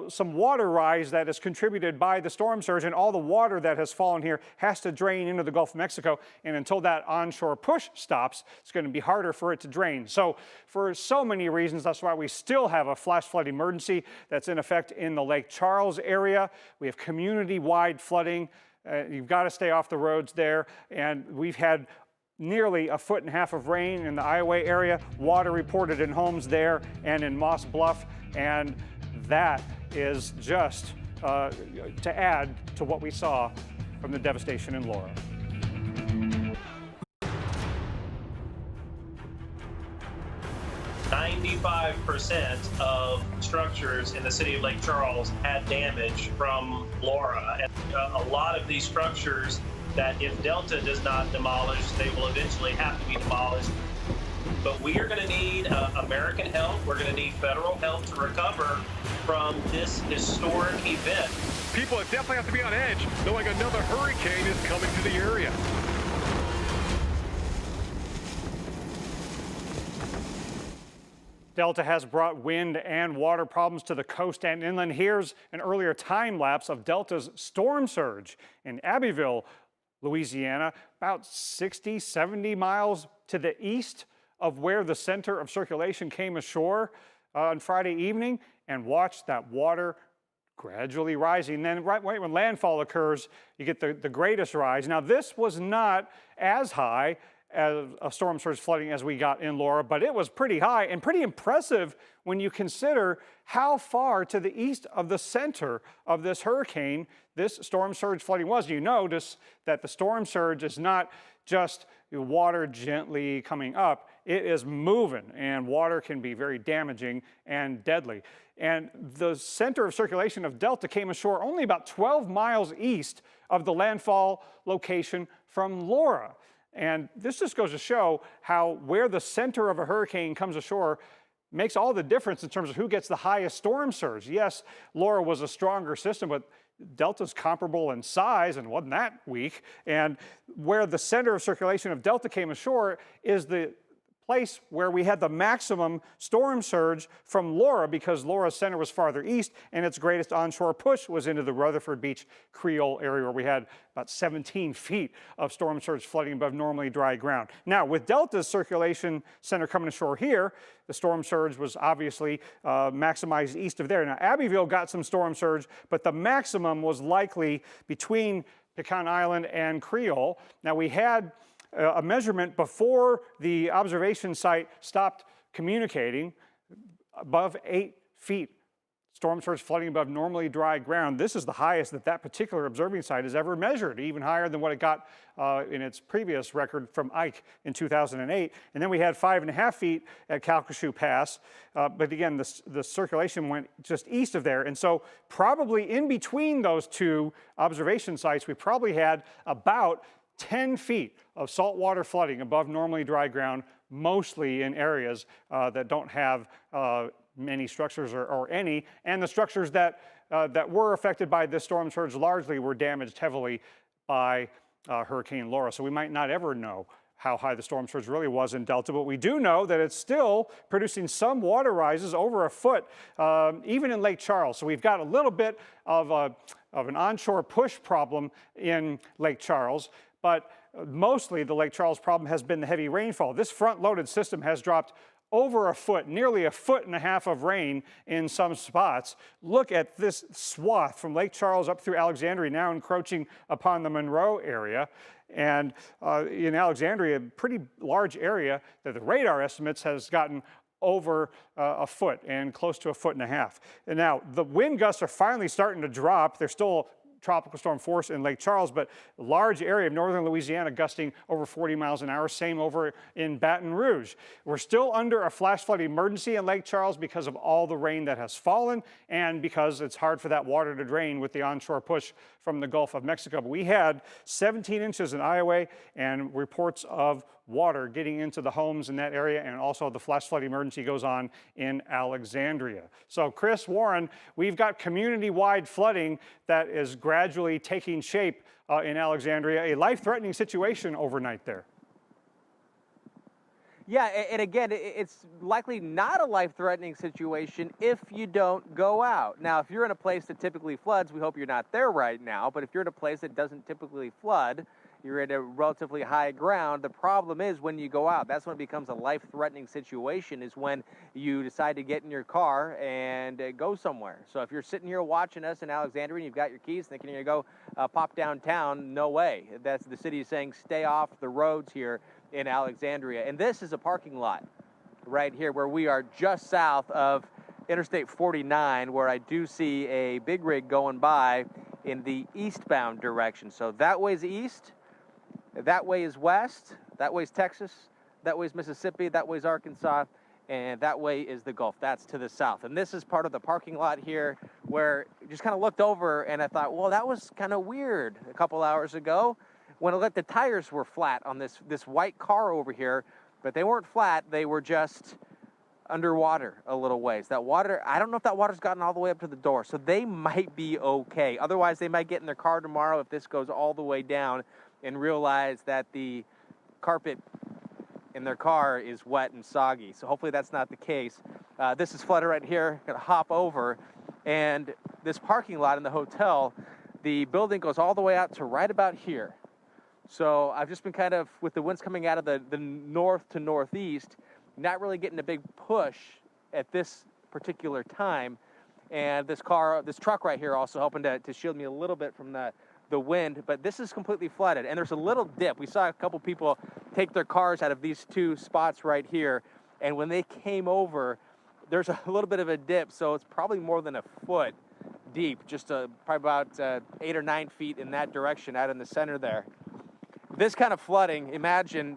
some water rise that is contributed by the storm surge, and all the water that has fallen here has to drain into the Gulf of Mexico. And until that onshore push stops, it's going to be harder for it to drain. So for so many reasons, that's why we still have a flash flood emergency that's in effect in the Lake Charles area. We have community-wide flooding. You've got to stay off the roads there. And we've had nearly 1.5 feet of rain in the Iowa area, water reported in homes there and in Moss Bluff, and that is just to add to what we saw from the devastation in Laura. %95 of structures in the city of Lake Charles had damage from Laura. And a lot of these structures that if Delta does not demolish, they will eventually have to be demolished. But we are going to need American help. We're going to need federal help to recover from this historic event. People definitely have to be on edge, knowing another hurricane is coming to the area. Delta has brought wind and water problems to the coast and inland. Here's an earlier time lapse of Delta's storm surge in Abbeville, Louisiana, about 60, 70 miles to the east of where the center of circulation came ashore on Friday evening, and watch that water gradually rising. Then right when landfall occurs, you get the greatest rise. Now, this was not as high as a storm surge flooding as we got in Laura, but it was pretty high and pretty impressive when you consider how far to the east of the center of this hurricane this storm surge flooding was. You notice that the storm surge is not just water gently coming up, it is moving, and water can be very damaging and deadly. And the center of circulation of Delta came ashore only about 12 miles east of the landfall location from Laura. And this just goes to show how where the center of a hurricane comes ashore makes all the difference in terms of who gets the highest storm surge. Yes, Laura was a stronger system, but Delta's comparable in size and wasn't that weak. And where the center of circulation of Delta came ashore is the place where we had the maximum storm surge from Laura, because Laura's center was farther east and its greatest onshore push was into the Rutherford Beach Creole area, where we had about 17 feet of storm surge flooding above normally dry ground. Now, with Delta's circulation center coming ashore here, the storm surge was obviously maximized east of there. Now, Abbeville got some storm surge, but the maximum was likely between Pecan Island and Creole. Now, we had a measurement before the observation site stopped communicating above 8 feet. Storm surge flooding above normally dry ground. This is the highest that that particular observing site has ever measured, even higher than what it got in its previous record from Ike in 2008. And then we had 5.5 feet at Calcasieu Pass. But again, the circulation went just east of there. And so probably in between those two observation sites, we probably had about 10 feet of saltwater flooding above normally dry ground, mostly in areas that don't have many structures or any, and the structures that were affected by this storm surge largely were damaged heavily by Hurricane Laura. So we might not ever know how high the storm surge really was in Delta, but we do know that it's still producing some water rises over 1 foot, even in Lake Charles. So we've got a little bit of an onshore push problem in Lake Charles, but mostly the Lake Charles problem has been the heavy rainfall. This front-loaded system has dropped over 1 foot, nearly 1.5 feet of rain in some spots. Look at this swath from Lake Charles up through Alexandria, now encroaching upon the Monroe area. And in Alexandria, a pretty large area that the radar estimates has gotten over 1 foot and close to 1.5 feet. And now the wind gusts are finally starting to drop. They're still tropical storm force in Lake Charles, but a large area of northern Louisiana gusting over 40 miles an hour, same over in Baton Rouge. We're still under a flash flood emergency in Lake Charles because of all the rain that has fallen and because it's hard for that water to drain with the onshore push from the Gulf of Mexico. But we had 17 inches in Iowa and reports of water getting into the homes in that area, and also the flash flood emergency goes on in Alexandria. So Chris, Warren, we've got community-wide flooding that is gradually taking shape in Alexandria. A life-threatening situation overnight there. Yeah, and again, it's likely not a life-threatening situation if you don't go out. Now, if you're in a place that typically floods, we hope you're not there right now, but if you're in a place that doesn't typically flood, you're in a relatively high ground, the problem is when you go out. That's when it becomes a life-threatening situation, is when you decide to get in your car and go somewhere. So if you're sitting here watching us in Alexandria and you've got your keys thinking you're going to go pop downtown, no way. That's the city saying stay off the roads here in Alexandria. And this is a parking lot right here where we are, just south of Interstate 49, where I do see a big rig going by in the eastbound direction. So that way's east, that way is west, that way's Texas, that way's Mississippi, that way's Arkansas, and that way is the Gulf. That's to the south. And this is part of the parking lot here where I just kind of looked over and I thought, well, that was kind of weird a couple hours ago when the tires were flat on this white car over here, but they weren't flat, they were just underwater a little ways. That water, I don't know if that water's gotten all the way up to the door, so they might be okay. Otherwise, they might get in their car tomorrow if this goes all the way down and realize that the carpet in their car is wet and soggy. So hopefully that's not the case. This is flooded right here. Gonna hop over, and this parking lot in the hotel, the building goes all the way out to right about here. So I've just been kind of, with the winds coming out of the north to northeast, not really getting a big push at this particular time. And this truck right here also helping to shield me a little bit from the wind, but this is completely flooded. And there's a little dip. We saw a couple people take their cars out of these two spots right here. And when they came over, there's a little bit of a dip. So it's probably more than a foot deep, just probably about 8 or 9 feet in that direction out in the center there. This kind of flooding, imagine,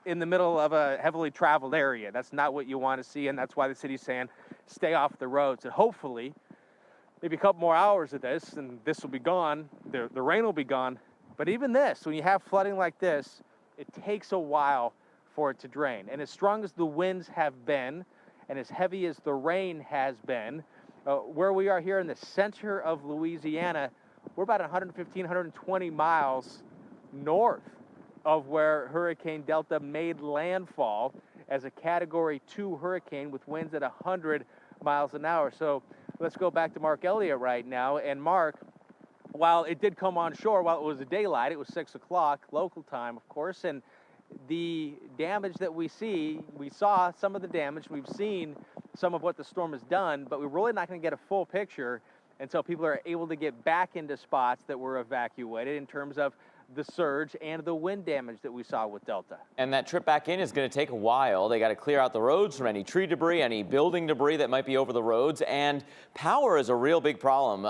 in the middle of a heavily traveled area. That's not what you want to see, and that's why the city's saying stay off the roads. And hopefully, maybe a couple more hours of this, and this will be gone. The rain will be gone. But even this, when you have flooding like this, it takes a while for it to drain. And as strong as the winds have been, and as heavy as the rain has been, where we are here in the center of Louisiana, we're about 115, 120 miles north of where Hurricane Delta made landfall as a Category 2 hurricane with winds at 100 miles an hour. So let's go back to Mark Elliott right now. And Mark, while it did come on shore, while it was daylight, it was 6 o'clock local time, of course, and the damage that we saw some of the damage, we've seen some of what the storm has done, but we're really not going to get a full picture until people are able to get back into spots that were evacuated in terms of the surge and the wind damage that we saw with Delta. And that trip back in is going to take a while. They got to clear out the roads from any tree debris, any building debris that might be over the roads, and power is a real big problem.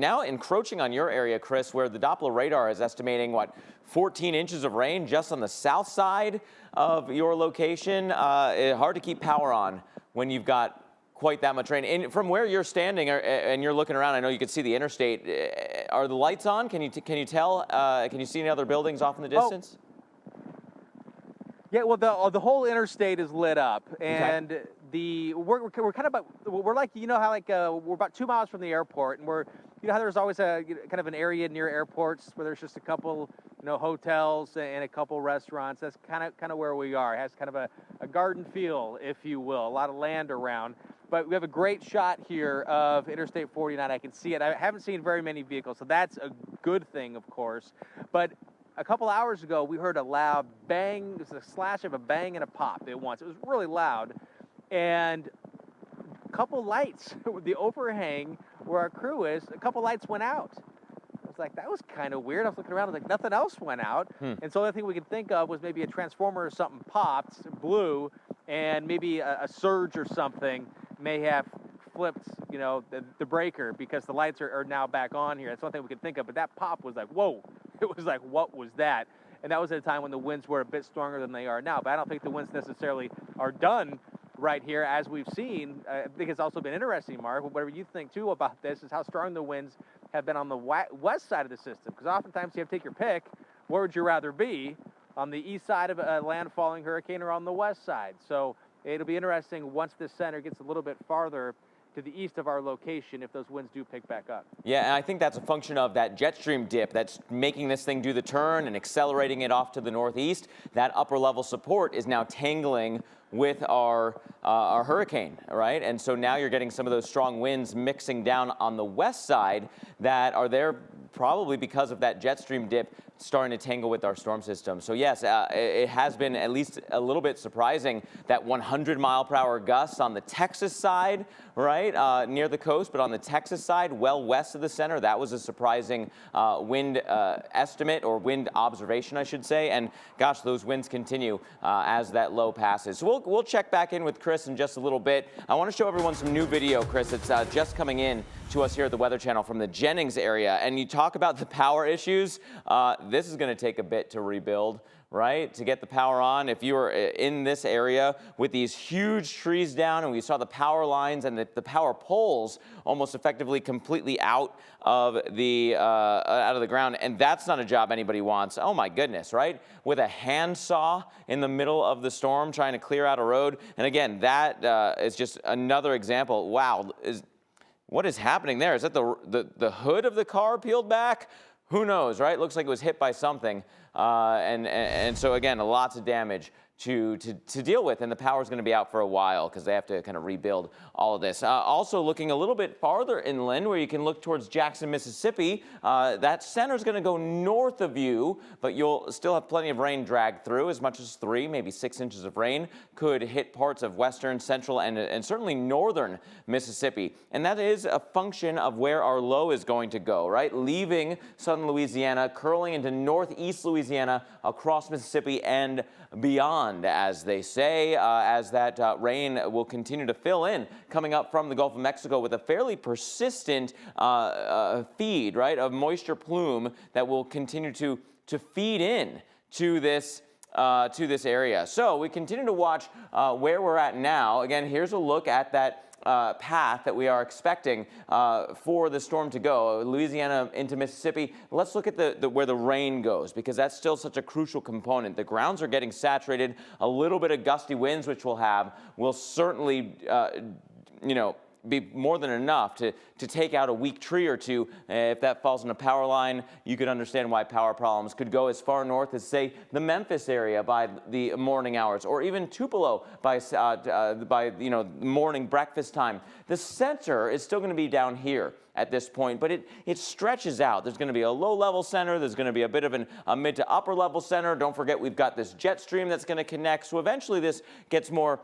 Now encroaching on your area, Chris, where the Doppler radar is estimating, 14 inches of rain just on the south side of your location. Hard to keep power on when you've got quite that much rain. And from where you're standing and you're looking around, I know you can see the interstate. Are the lights on? Can you tell? Can you see any other buildings off in the distance? Yeah, well, the whole interstate is lit up, and okay. We're kind of we're like, how we're about 2 miles from the airport, and how there's always a kind of an area near airports where there's just a couple hotels and a couple restaurants. That's kind of where we are. It has kind of a garden feel, if you will, a lot of land around. But we have a great shot here of Interstate 49. I can see it. I haven't seen very many vehicles, so that's a good thing, of course. But a couple hours ago, we heard a loud bang. It was a slash of a bang and a pop at once. It was really loud. And a couple lights, the overhang where our crew is, a couple lights went out. I was like, that was kind of weird. I was looking around, I was like, nothing else went out. And so the only thing we could think of was maybe a transformer or something popped, blew, and maybe a surge or something may have flipped, the breaker, because the lights are now back on here. That's one thing we could think of. But that pop was like, whoa. It was like, what was that? And that was at a time when the winds were a bit stronger than they are now. But I don't think the winds necessarily are done right here, as we've seen. I think it's also been interesting, Mark, whatever you think, too, about this, is how strong the winds have been on the west side of the system. Because oftentimes you have to take your pick. Where would you rather be? On the east side of a landfalling hurricane or on the west side? So it'll be interesting once this center gets a little bit farther to the east of our location if those winds do pick back up. Yeah, and I think that's a function of that jet stream dip that's making this thing do the turn and accelerating it off to the northeast. That upper level support is now tangling with our hurricane, right? And so now you're getting some of those strong winds mixing down on the west side that are there probably because of that jet stream dip starting to tangle with our storm system. So yes, it has been at least a little bit surprising that 100-mile-per-hour gusts on the Texas side, right, near the coast, but on the Texas side, well west of the center, that was a surprising wind estimate or wind observation, I should say. And gosh, those winds continue as that low passes. So we'll check back in with Chris in just a little bit. I want to show everyone some new video, Chris. It's just coming in to us here at the Weather Channel from the Jennings area. And you talk about the power issues. This is going to take a bit to rebuild, right? To get the power on. If you were in this area with these huge trees down and we saw the power lines and the power poles almost effectively completely out of the ground, and that's not a job anybody wants. Oh my goodness, right? With a handsaw in the middle of the storm trying to clear out a road. And again, that is just another example. Wow, what is happening there? Is that the hood of the car peeled back? Who knows, right? Looks like it was hit by something. And so, again, lots of damage to deal with, and the power is going to be out for a while because they have to kind of rebuild all of this. Also looking a little bit farther inland where you can look towards Jackson, Mississippi, that center is going to go north of you, but you'll still have plenty of rain dragged through. As much as 3, maybe 6 inches of rain could hit parts of western, central, and certainly northern Mississippi. And that is a function of where our low is going to go, right? Leaving southern Louisiana, curling into northeast Louisiana, across Mississippi, and beyond, as they say, as that rain will continue to fill in, coming up from the Gulf of Mexico with a fairly persistent feed, right, of moisture plume that will continue to feed in to this area. So we continue to watch where we're at now. Again, here's a look at that path that we are expecting for the storm to go, Louisiana into Mississippi. Let's look at where the rain goes, because that's still such a crucial component. The grounds are getting saturated. A little bit of gusty winds, which we'll have, will certainly, be more than enough to take out a weak tree or two. If that falls on a power line, you could understand why power problems could go as far north as, say, the Memphis area by the morning hours, or even Tupelo by morning breakfast time. The center is still going to be down here at this point, but it stretches out. There's going to be a low-level center. There's going to be a bit of a mid to upper-level center. Don't forget, we've got this jet stream that's going to connect. So eventually this gets more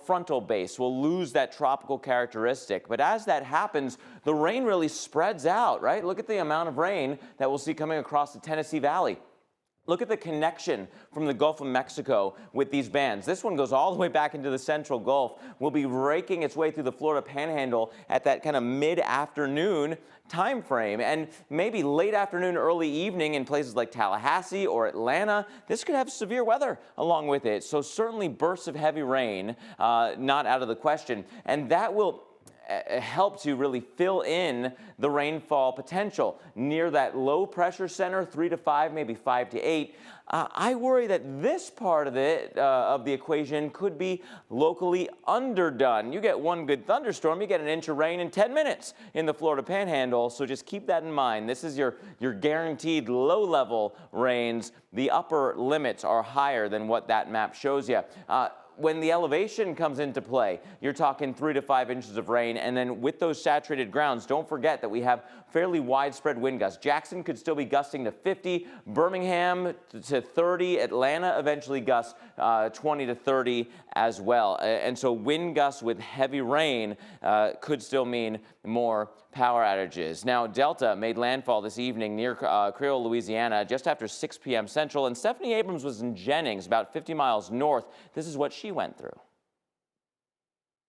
frontal base. We'll lose that tropical characteristic. But as that happens, the rain really spreads out, right? Look at the amount of rain that we'll see coming across the Tennessee Valley. Look at the connection from the Gulf of Mexico with these bands. This one goes all the way back into the central Gulf. Will be raking its way through the Florida Panhandle at that kind of mid-afternoon time frame, and maybe late afternoon, early evening in places like Tallahassee or Atlanta. This could have severe weather along with it. So certainly bursts of heavy rain, not out of the question, and that will help to really fill in the rainfall potential near that low pressure center, 3 to 5, maybe 5 to 8. I worry that this part of the equation could be locally underdone. You get one good thunderstorm, you get an inch of rain in 10 minutes in the Florida Panhandle. So just keep that in mind. This is your guaranteed low-level rains. The upper limits are higher than what that map shows you. When the elevation comes into play, you're talking 3 to 5 inches of rain. And then with those saturated grounds, don't forget that we have fairly widespread wind gusts. Jackson could still be gusting to 50, Birmingham to 30, Atlanta eventually gusts 20 to 30 as well. And so wind gusts with heavy rain could still mean more power outages. Now, Delta made landfall this evening near Creole, Louisiana, just after 6 p.m. Central, and Stephanie Abrams was in Jennings, about 50 miles north. This is what she went through.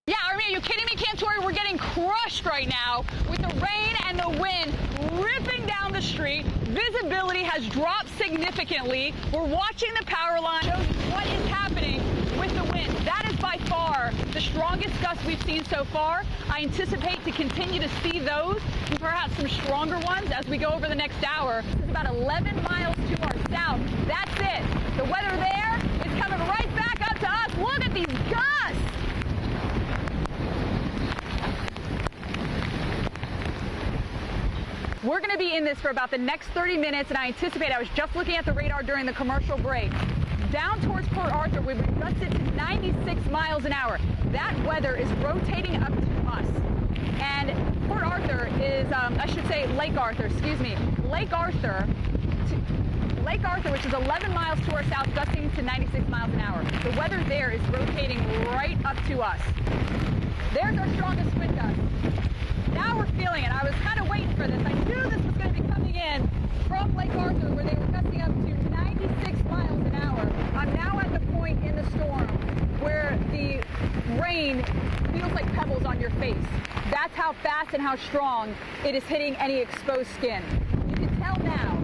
Yeah, I mean, are you kidding me, Cantori? We're getting crushed right now with the rain and the wind ripping down the street. Visibility has dropped significantly. We're watching the power line. Shows what is happening with the wind. That is by far the strongest gust we've seen so far. I anticipate to continue to see those and perhaps some stronger ones as we go over the next hour. It's about 11 miles to our south. That's it. The weather there is coming right back up to us. Look at these gusts. to be in this for about the next 30 minutes, and I anticipate, I was just looking at the radar during the commercial break, down towards Port Arthur, we've adjusted to 96 miles an hour. That weather is rotating up to us. And Port Arthur is, I should say Lake Arthur, excuse me. Lake Arthur, which is 11 miles to our south, gusting to 96 miles an hour. The weather there is rotating right up to us. There's our strongest wind gust. Now we're feeling it. I was kind of waiting for this. I knew this was going to be coming in from Lake Arthur, where they were gusting up to 96 miles an hour. I'm now at the point in the storm where the rain feels like pebbles on your face. That's how fast and how strong it is hitting any exposed skin. You can tell now,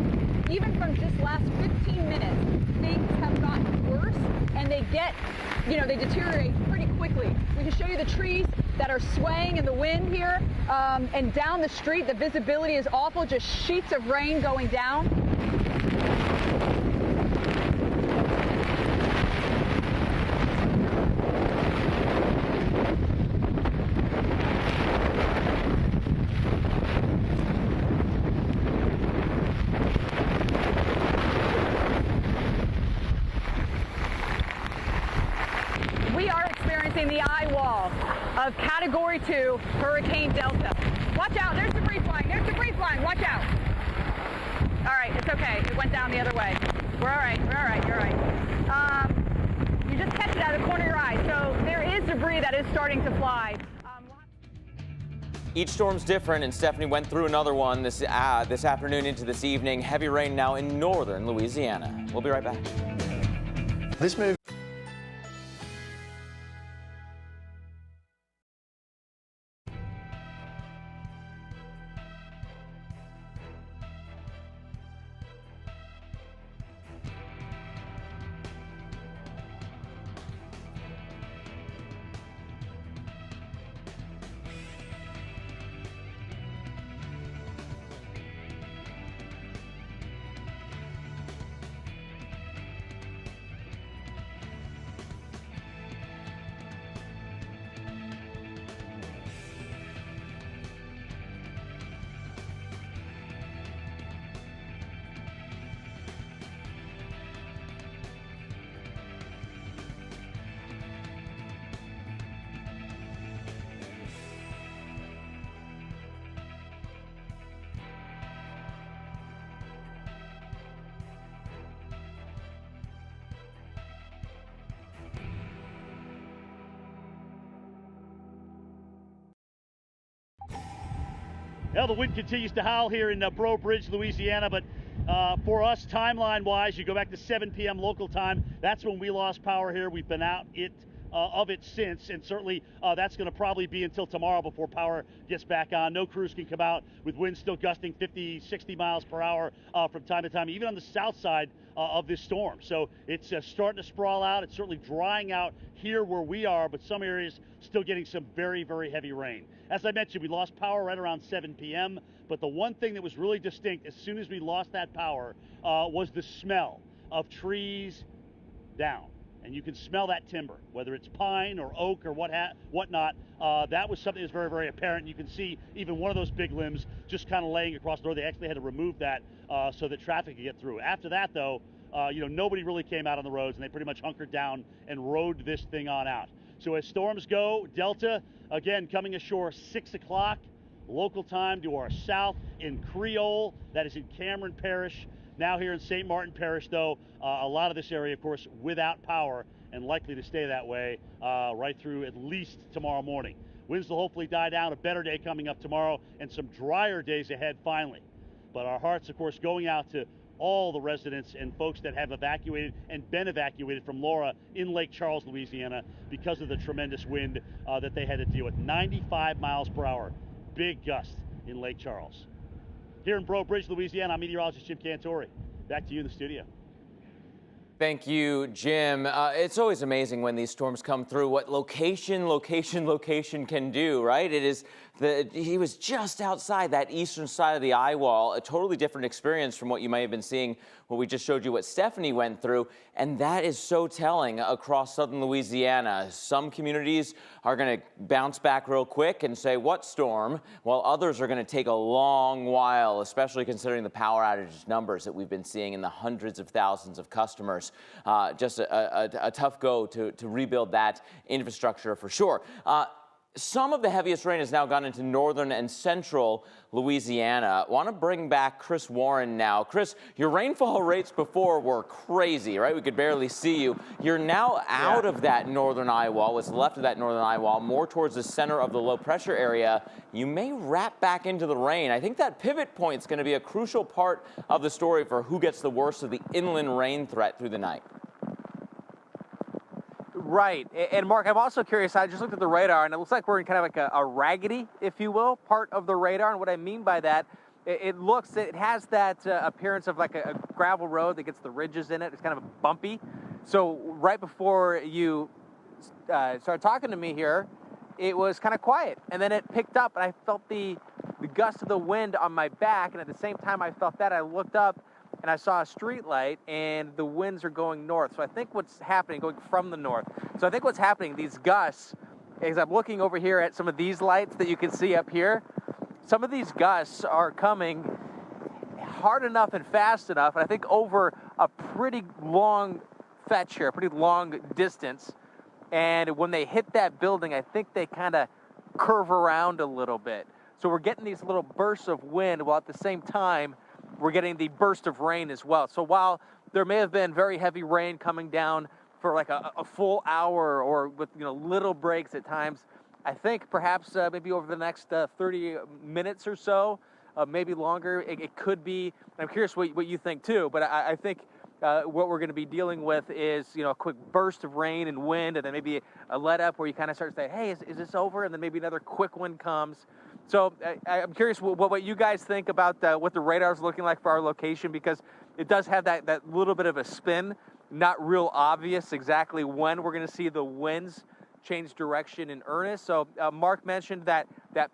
even from just last 15 minutes, things have gotten worse, and they get, they deteriorate pretty quickly. We can show you the trees that are swaying in the wind here, and down the street, the visibility is awful, just sheets of rain going down. We are experiencing the eye wall of Category 2 Hurricane Delta. Watch out, there's debris flying, watch out. All right, it's okay, it went down the other way. We're all right, you're all right. You just catch it out of the corner of your eye. So there is debris that is starting to fly. Each storm's different, and Stephanie went through another one this afternoon into this evening. Heavy rain now in northern Louisiana. We'll be right back. This move. Well, the wind continues to howl here in Breaux Bridge, Louisiana, but for us, timeline-wise, you go back to 7 p.m. local time. That's when we lost power here. We've been out of it since, and certainly that's going to probably be until tomorrow before power gets back on. No crews can come out with winds still gusting 50, 60 miles per hour from time to time, even on the south side of this storm. So it's starting to sprawl out. It's certainly drying out here where we are, but some areas still getting some very, very heavy rain. As I mentioned, we lost power right around 7 p.m., but the one thing that was really distinct as soon as we lost that power was the smell of trees down. And you can smell that timber, whether it's pine or oak or whatnot. That was something that was very, very apparent. You can see even one of those big limbs just kind of laying across the road. They actually had to remove that so that traffic could get through. After that, though, nobody really came out on the roads, and they pretty much hunkered down and rode this thing on out. So as storms go, Delta, again, coming ashore 6 o'clock local time to our south in Creole. That is in Cameron Parish. Now here in St. Martin Parish, though, a lot of this area, of course, without power and likely to stay that way right through at least tomorrow morning. Winds will hopefully die down. A better day coming up tomorrow and some drier days ahead finally. But our hearts, of course, going out to all the residents and folks that have evacuated and been evacuated from Laura in Lake Charles, Louisiana, because of the tremendous wind that they had to deal with. 95 miles per hour, big gust in Lake Charles. Here in Breaux Bridge, Louisiana, I'm meteorologist Jim Cantori. Back to you in the studio. Thank you, Jim. It's always amazing when these storms come through what location can do, right? It is He was just outside that eastern side of the eye wall, a totally different experience from what you may have been seeing when we just showed you what Stephanie went through. And that is so telling across southern Louisiana. Some communities are going to bounce back real quick and say, what storm? While others are going to take a long while, especially considering the power outage numbers that we've been seeing in the hundreds of thousands of customers. Just a tough go to rebuild that infrastructure for sure. Some of the heaviest rain has now gone into northern and central Louisiana. Want to bring back Chris Warren now. Chris, your rainfall rates before were crazy, right? We could barely see you. You're now out of that northern eye wall, what's left of that northern eye wall, more towards the center of the low pressure area. You may wrap back into the rain. I think that pivot point is going to be a crucial part of the story for who gets the worst of the inland rain threat through the night. Right. And Mark, I'm also curious, I just looked at the radar and it looks like we're in kind of like a raggedy, if you will, part of the radar. And what I mean by that, it has that appearance of like a gravel road that gets the ridges in it. It's kind of bumpy. So right before you started talking to me here, it was kind of quiet. And then it picked up and I felt the gust of the wind on my back. And at the same time I felt that, I looked up and I saw a street light, and the winds are going north. So I think what's happening, going from the north. So I think what's happening, these gusts, as I'm looking over here at some of these lights that you can see up here, some of these gusts are coming hard enough and fast enough, and I think over a pretty long fetch here, a pretty long distance. And when they hit that building, I think they kind of curve around a little bit. So we're getting these little bursts of wind, while at the same time, we're getting the burst of rain as well. So while there may have been very heavy rain coming down for like a full hour or with little breaks at times, I think perhaps maybe over the next 30 minutes or so, maybe longer, it could be. I'm curious what you think too, but I think what we're going to be dealing with is a quick burst of rain and wind, and then maybe a let up where you kind of start to say, hey, is this over? And then maybe another quick one comes. So I'm curious what you guys think about what the radar is looking like for our location, because it does have that little bit of a spin, not real obvious exactly when we're going to see the winds change direction in earnest. So Mark mentioned that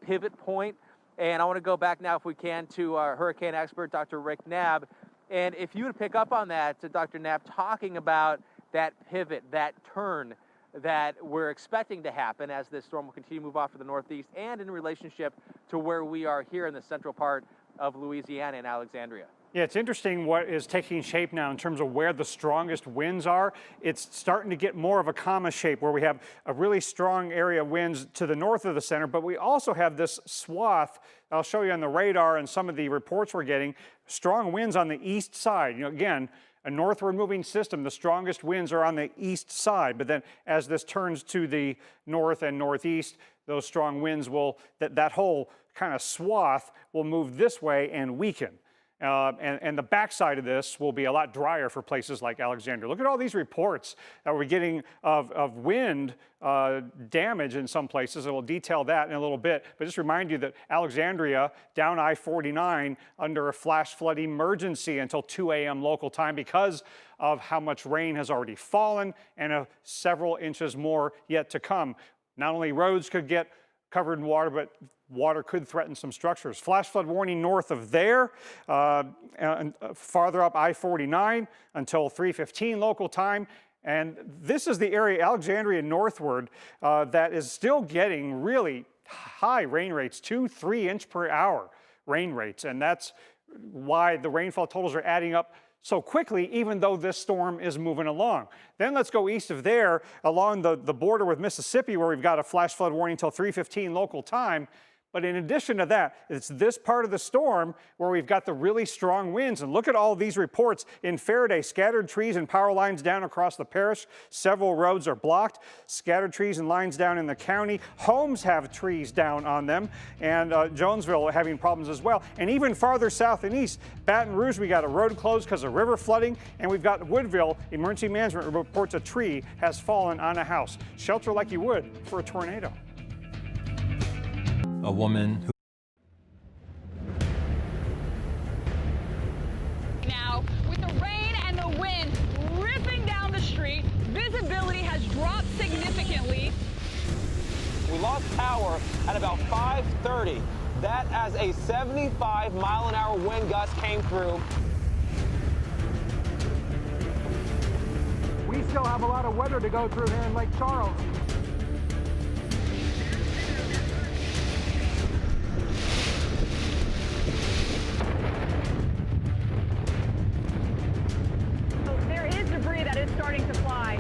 pivot point, and I want to go back now, if we can, to our hurricane expert, Dr. Rick Knabb. And if you would pick up on that, to Dr. Knabb, talking about that pivot, that turn that we're expecting to happen as this storm will continue to move off to the northeast, and in relationship to where we are here in the central part of Louisiana and Alexandria. Yeah, it's interesting what is taking shape now in terms of where the strongest winds are. It's starting to get more of a comma shape where we have a really strong area of winds to the north of the center, but we also have this swath. I'll show you on the radar and some of the reports we're getting, strong winds on the east side. Again, a northward moving system, the strongest winds are on the east side, but then as this turns to the north and northeast, those strong winds will, that whole kind of swath will move this way and weaken. And the backside of this will be a lot drier for places like Alexandria. Look at all these reports that we're getting of wind damage in some places, and we'll detail that in a little bit. But just remind you that Alexandria, down I-49, under a flash flood emergency until 2 a.m. local time because of how much rain has already fallen and several inches more yet to come. Not only roads could get covered in water, but water could threaten some structures. Flash flood warning north of there, and farther up I-49 until 3:15 local time. And this is the area, Alexandria northward, that is still getting really high rain rates, 2-3 inch per hour rain rates. And that's why the rainfall totals are adding up so quickly, even though this storm is moving along. Then let's go east of there along the border with Mississippi, where we've got a flash flood warning until 3:15 local time. But in addition to that, it's this part of the storm where we've got the really strong winds. And look at all these reports. In Faraday, scattered trees and power lines down across the parish. Several roads are blocked. Scattered trees and lines down in the county. Homes have trees down on them. And Jonesville having problems as well. And even farther south and east, Baton Rouge, we got a road closed because of river flooding. And we've got Woodville, emergency management reports a tree has fallen on a house. Shelter like you would for a tornado. A woman who Now, with the rain and the wind ripping down the street, visibility has dropped significantly. We lost power at about 5:30. That as a 75-mile-an-hour wind gust came through. We still have a lot of weather to go through here in Lake Charles. So there is debris that is starting to fly.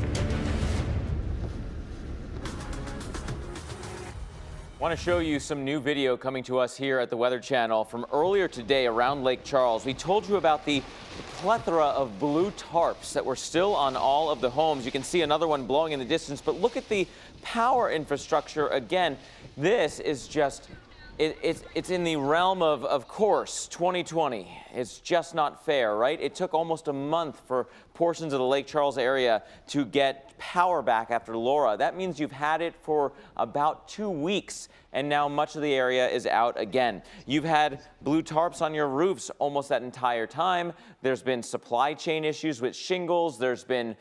I want to show you some new video coming to us here at the Weather Channel from earlier today around Lake Charles. We told you about the plethora of blue tarps that were still on all of the homes. You can see another one blowing in the distance, but look at the power infrastructure again. This is just, it's in the realm of course, 2020. It's just not fair, right? It took almost a month for portions of the Lake Charles area to get power back after Laura. That means you've had it for about 2 weeks, and now much of the area is out again. You've had blue tarps on your roofs almost that entire time. There's been supply chain issues with shingles. There's been,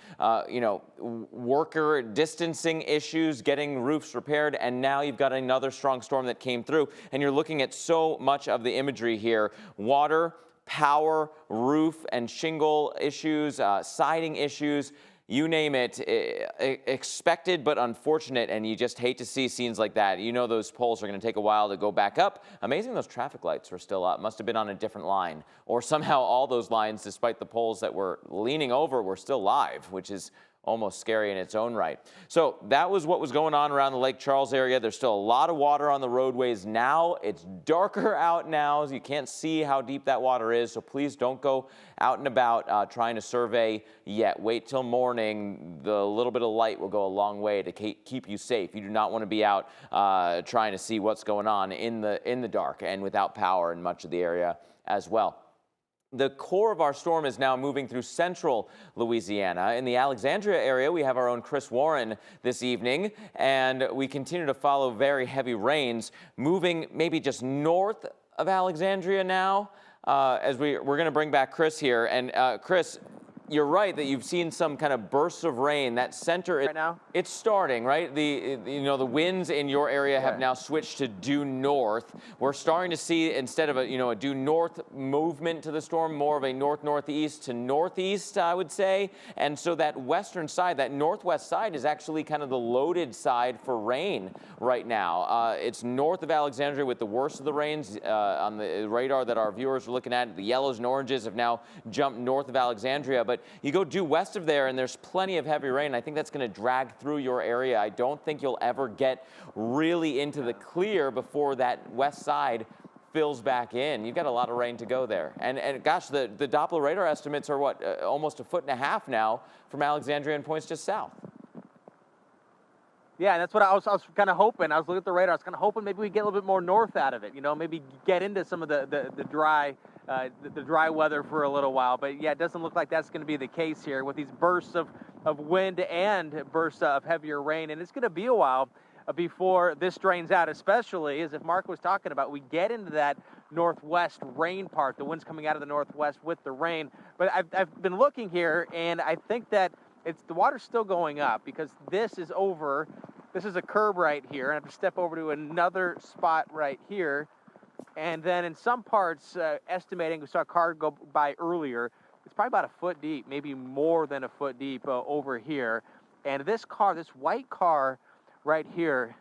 worker distancing issues, getting roofs repaired, and now you've got another strong storm that came through, and you're looking at so much of the imagery here. Water, power, roof and shingle issues, siding issues, you name it, expected but unfortunate, and you just hate to see scenes like that. You know those poles are going to take a while to go back up. Amazing those traffic lights were still up. Must have been on a different line, or somehow all those lines, despite the poles that were leaning over, were still live, which is almost scary in its own right. So that was what was going on around the Lake Charles area. There's still a lot of water on the roadways now. It's darker out now, so you can't see how deep that water is. So please don't go out and about trying to survey yet. Wait till morning. The little bit of light will go a long way to keep you safe. You do not want to be out trying to see what's going on in the dark and without power in much of the area as well. The core of our storm is now moving through central Louisiana. In the Alexandria area, we have our own Chris Warren this evening, and we continue to follow very heavy rains, moving maybe just north of Alexandria now, as we're going to bring back Chris here. And Chris, you're right that you've seen some kind of bursts of rain. That center right now, it's starting, right? The winds in your area have now switched to due north. We're starting to see, instead of a due north movement to the storm, more of a north-northeast to northeast, I would say. And so that western side, that northwest side, is actually kind of the loaded side for rain right now. It's north of Alexandria with the worst of the rains on the radar that our viewers are looking at. The yellows and oranges have now jumped north of Alexandria, but you go due west of there and there's plenty of heavy rain. I think that's going to drag through your area. I don't think you'll ever get really into the clear before that west side fills back in. You've got a lot of rain to go there. And gosh, the Doppler radar estimates are what, almost 1.5 feet now from Alexandria and points just south. Yeah, and that's what I was kind of hoping. I was looking at the radar. I was kind of hoping maybe we get a little bit more north out of it. Maybe get into some of the dry weather for a little while. But yeah, it doesn't look like that's going to be the case here with these bursts of wind and bursts of heavier rain. And it's going to be a while before this drains out, especially as if Mark was talking about, we get into that northwest rain part. The wind's coming out of the northwest with the rain. But I've been looking here, and I think that the water's still going up because this is over. This is a curb right here, and I have to step over to another spot right here. And then in some parts, estimating, we saw a car go by earlier, it's probably about 1 foot deep, maybe more than 1 foot deep over here. And this car, this white car right here,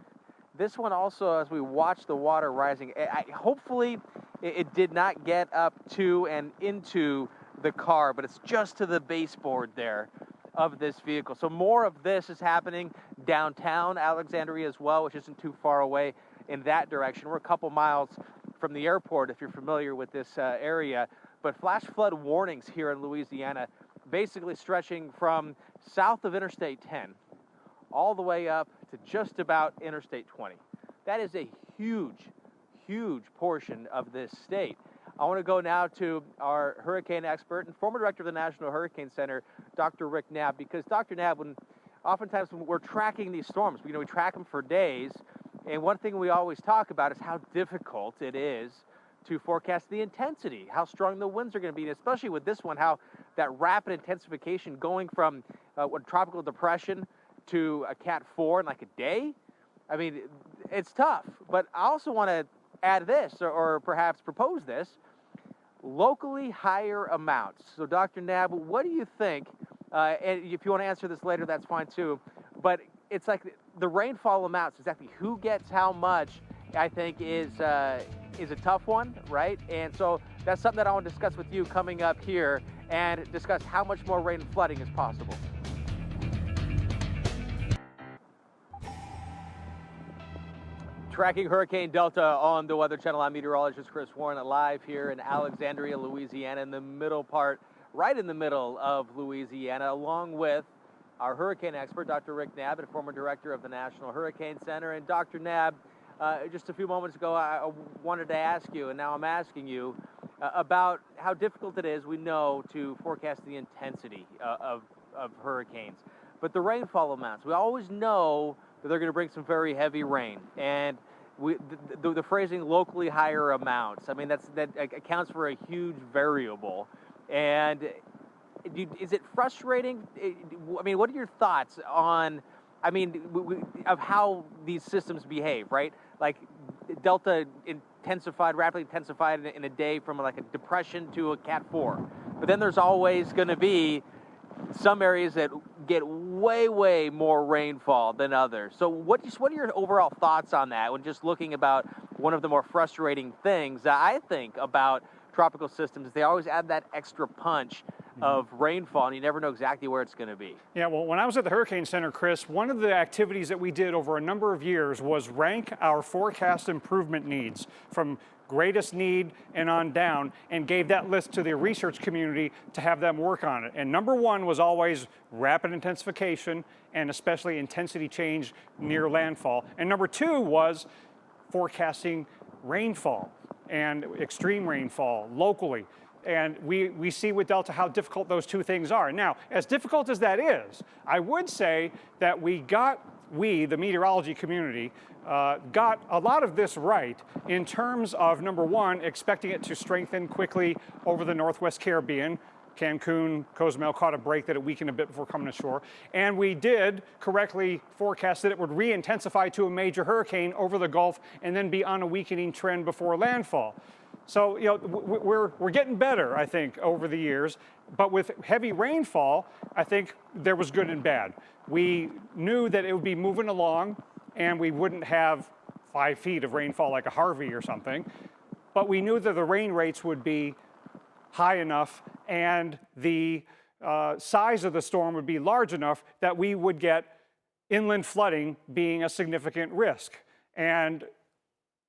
this one also, as we watch the water rising, hopefully it did not get up to and into the car, but it's just to the baseboard there of this vehicle. So more of this is happening downtown Alexandria as well, which isn't too far away in that direction. We're a couple miles from the airport, if you're familiar with this area. But flash flood warnings here in Louisiana, basically stretching from south of Interstate 10 all the way up to just about Interstate 20. That is a huge, huge portion of this state. I want to go now to our hurricane expert and former director of the National Hurricane Center, Dr. Rick Knapp, because Dr. Knapp, oftentimes when we're tracking these storms, we track them for days, and one thing we always talk about is how difficult it is to forecast the intensity, how strong the winds are going to be, and especially with this one, how that rapid intensification going from what tropical depression to a Cat 4 in like a day. I mean, it's tough, but I also want to add this, or perhaps propose this, locally higher amounts. So Dr. Knabb, what do you think, and if you want to answer this later, that's fine too, but it's like the rainfall amounts, exactly who gets how much, I think is a tough one, right? And so that's something that I want to discuss with you coming up here and discuss how much more rain and flooding is possible. Tracking Hurricane Delta on the Weather Channel. I'm meteorologist Chris Warren, live here in Alexandria, Louisiana, in the middle part, right in the middle of Louisiana, along with our hurricane expert, Dr. Rick Knabb, and former director of the National Hurricane Center. And Dr. Knabb, just a few moments ago, I wanted to ask you, and now I'm asking you, about how difficult it is, we know, to forecast the intensity of hurricanes. But the rainfall amounts, we always know that they're going to bring some very heavy rain. And the phrasing locally higher amounts, I mean, that accounts for a huge variable. And is it frustrating? I mean, what are your thoughts on, I mean, of how these systems behave, right? Like Delta rapidly intensified in a day from like a depression to a Cat 4. But then there's always going to be some areas that get way more rainfall than others. So what are your overall thoughts on that when just looking about one of the more frustrating things that I think about tropical systems is they always add that extra punch of rainfall, and you never know exactly where it's going to be. Yeah, well, when I was at the Hurricane Center, Chris, one of the activities that we did over a number of years was rank our forecast improvement needs from greatest need and on down, and gave that list to the research community to have them work on it. And number one was always rapid intensification, and especially intensity change near landfall. And number two was forecasting rainfall and extreme rainfall locally. And we see with Delta how difficult those two things are. Now, as difficult as that is, I would say that we, the meteorology community, got a lot of this right in terms of, number one, expecting it to strengthen quickly over the Northwest Caribbean. Cancun, Cozumel caught a break that it weakened a bit before coming ashore. And we did correctly forecast that it would re-intensify to a major hurricane over the Gulf and then be on a weakening trend before landfall. So, you know, we're getting better, I think, over the years. But with heavy rainfall, I think there was good and bad. We knew that it would be moving along and we wouldn't have 5 feet of rainfall like a Harvey or something. But we knew that the rain rates would be high enough and the size of the storm would be large enough that we would get inland flooding being a significant risk. And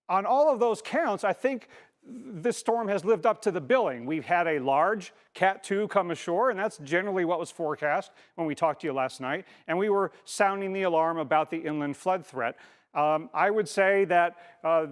on all of those counts, I think this storm has lived up to the billing. We've had a large Cat 2 come ashore, and that's generally what was forecast when we talked to you last night. And we were sounding the alarm about the inland flood threat. I would say that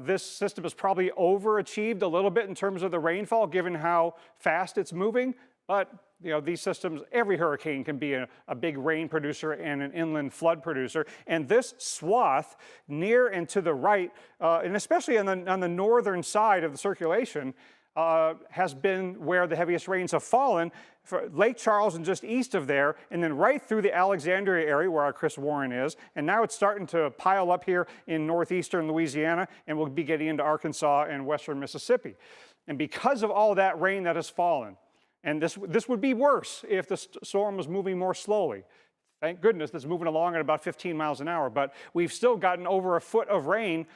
this system has probably overachieved a little bit in terms of the rainfall, given how fast it's moving. But you know, these systems, every hurricane can be a big rain producer and an inland flood producer. And this swath near and to the right, and especially on the northern side of the circulation, has been where the heaviest rains have fallen. For Lake Charles and just east of there, and then right through the Alexandria area where our Chris Warren is. And now it's starting to pile up here in northeastern Louisiana, and we'll be getting into Arkansas and western Mississippi. And because of all that rain that has fallen, and this would be worse if the storm was moving more slowly. Thank goodness it's moving along at about 15 miles an hour, but we've still gotten over a foot of rain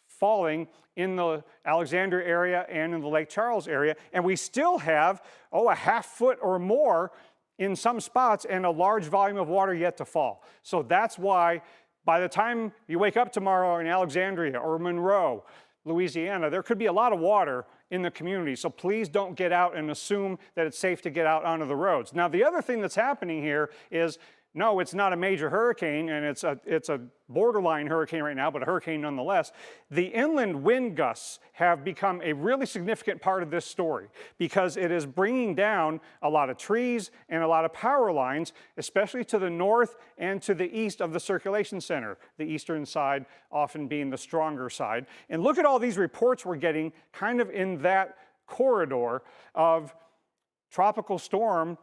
falling in the Alexandria area and in the Lake Charles area, and we still have, a half foot or more in some spots and a large volume of water yet to fall. So that's why by the time you wake up tomorrow in Alexandria or Monroe, Louisiana, there could be a lot of water in the community. So please don't get out and assume that it's safe to get out onto the roads. Now, the other thing that's happening here is, no, it's not a major hurricane, and it's a borderline hurricane right now, but a hurricane nonetheless. The inland wind gusts have become a really significant part of this story because it is bringing down a lot of trees and a lot of power lines, especially to the north and to the east of the circulation center, the eastern side often being the stronger side. And look at all these reports we're getting kind of in that corridor of tropical storm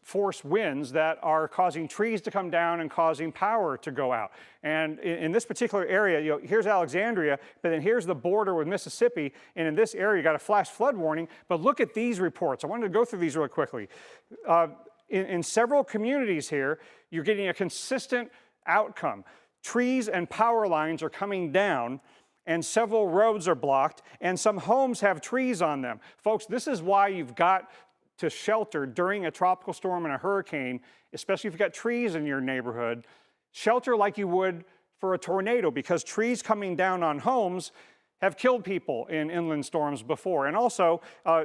force winds that are causing trees to come down and causing power to go out. And in this particular area, here's Alexandria, but then here's the border with Mississippi, and in this area you got a flash flood warning. But look at these reports. I wanted to go through these really quickly. In several communities here, you're getting a consistent outcome. Trees and power lines are coming down, and several roads are blocked, and some homes have trees on them. Folks, this is why you've got to shelter during a tropical storm and a hurricane, especially if you've got trees in your neighborhood. Shelter like you would for a tornado, because trees coming down on homes have killed people in inland storms before. And also,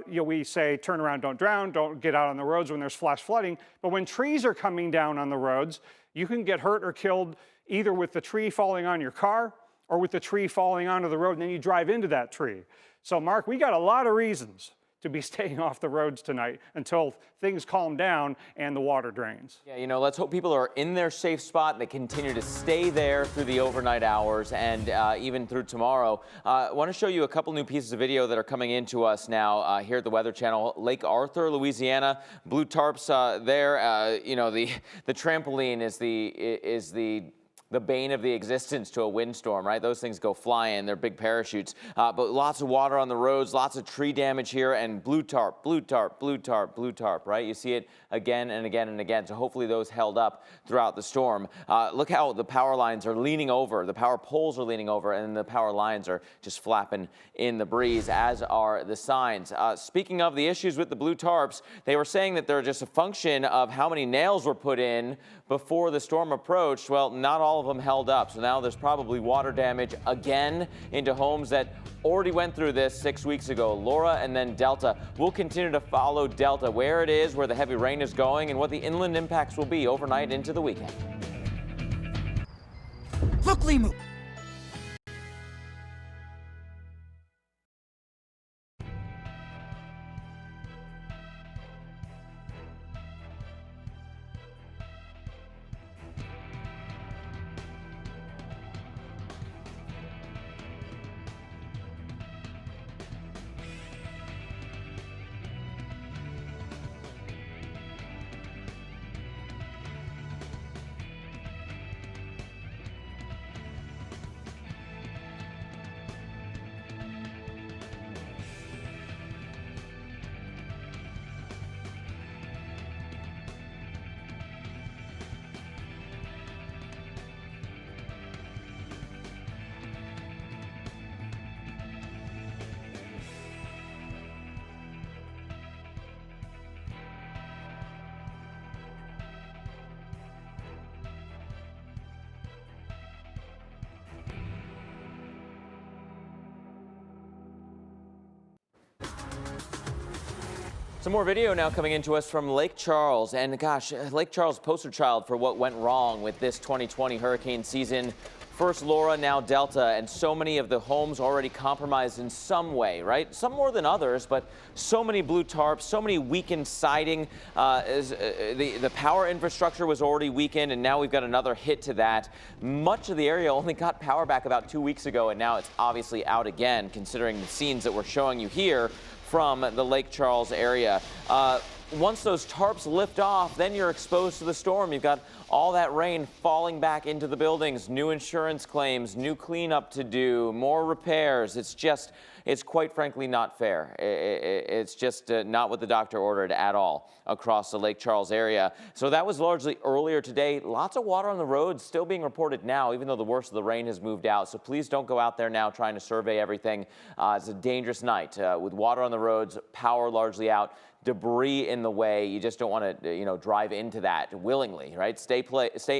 we say turn around, don't drown, don't get out on the roads when there's flash flooding. But when trees are coming down on the roads, you can get hurt or killed either with the tree falling on your car or with the tree falling onto the road and then you drive into that tree. So Mark, we got a lot of reasons to be staying off the roads tonight until things calm down and the water drains. Yeah, let's hope people are in their safe spot. They continue to stay there through the overnight hours and even through tomorrow. I want to show you a couple new pieces of video that are coming into us now here at the Weather Channel. Lake Arthur, Louisiana, blue tarps there. The trampoline is the bane of the existence to a windstorm, right? Those things go flying. They're big parachutes. But lots of water on the roads, lots of tree damage here, and blue tarp, blue tarp, blue tarp, blue tarp, right? You see it again and again and again. So hopefully those held up throughout the storm. Look how the power lines are leaning over. The power poles are leaning over, and the power lines are just flapping in the breeze, as are the signs. Speaking of the issues with the blue tarps, they were saying that they're just a function of how many nails were put in before the storm approached. Well, not all of them held up. So now there's probably water damage again into homes that already went through this 6 weeks ago. Laura and then Delta. We'll continue to follow Delta, where it is, where the heavy rain is going, and what the inland impacts will be overnight into the weekend. Look, Limu! Some more video now coming into us from Lake Charles. And gosh, Lake Charles poster child for what went wrong with this 2020 hurricane season. First Laura, now Delta, and so many of the homes already compromised in some way, right? Some more than others, but so many blue tarps, so many weakened siding. The power infrastructure was already weakened, and now we've got another hit to that. Much of the area only got power back about 2 weeks ago, and now it's obviously out again, considering the scenes that we're showing you here from the Lake Charles area. Once those tarps lift off, then you're exposed to the storm. You've got all that rain falling back into the buildings, new insurance claims, new cleanup to do, more repairs. It's quite frankly not fair. It's just not what the doctor ordered at all across the Lake Charles area. So that was largely earlier today. Lots of water on the roads still being reported now, even though the worst of the rain has moved out. So please don't go out there now trying to survey everything. It's a dangerous night with water on the roads, power largely out, debris in the way. You just don't want to, drive into that willingly, right? Stay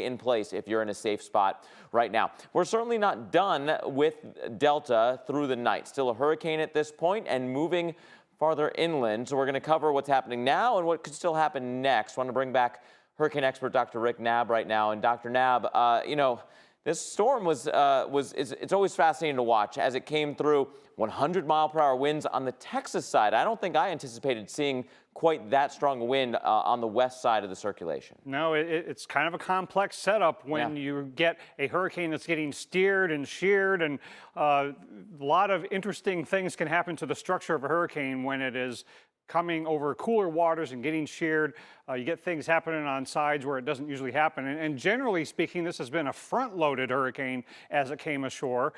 in place if you're in a safe spot right now. We're certainly not done with Delta through the night. Still a hurricane at this point and moving farther inland. So we're going to cover what's happening now and what could still happen next. I want to bring back hurricane expert Dr. Rick Knabb right now. And Dr. Knabb, this storm it's always fascinating to watch as it came through. 100-mile-per-hour winds on the Texas side. I don't think I anticipated seeing quite that strong wind on the west side of the circulation. No, it's kind of a complex setup when you get a hurricane that's getting steered and sheared, and a lot of interesting things can happen to the structure of a hurricane when it is coming over cooler waters and getting sheared. You get things happening on sides where it doesn't usually happen. And generally speaking, this has been a front-loaded hurricane as it came ashore.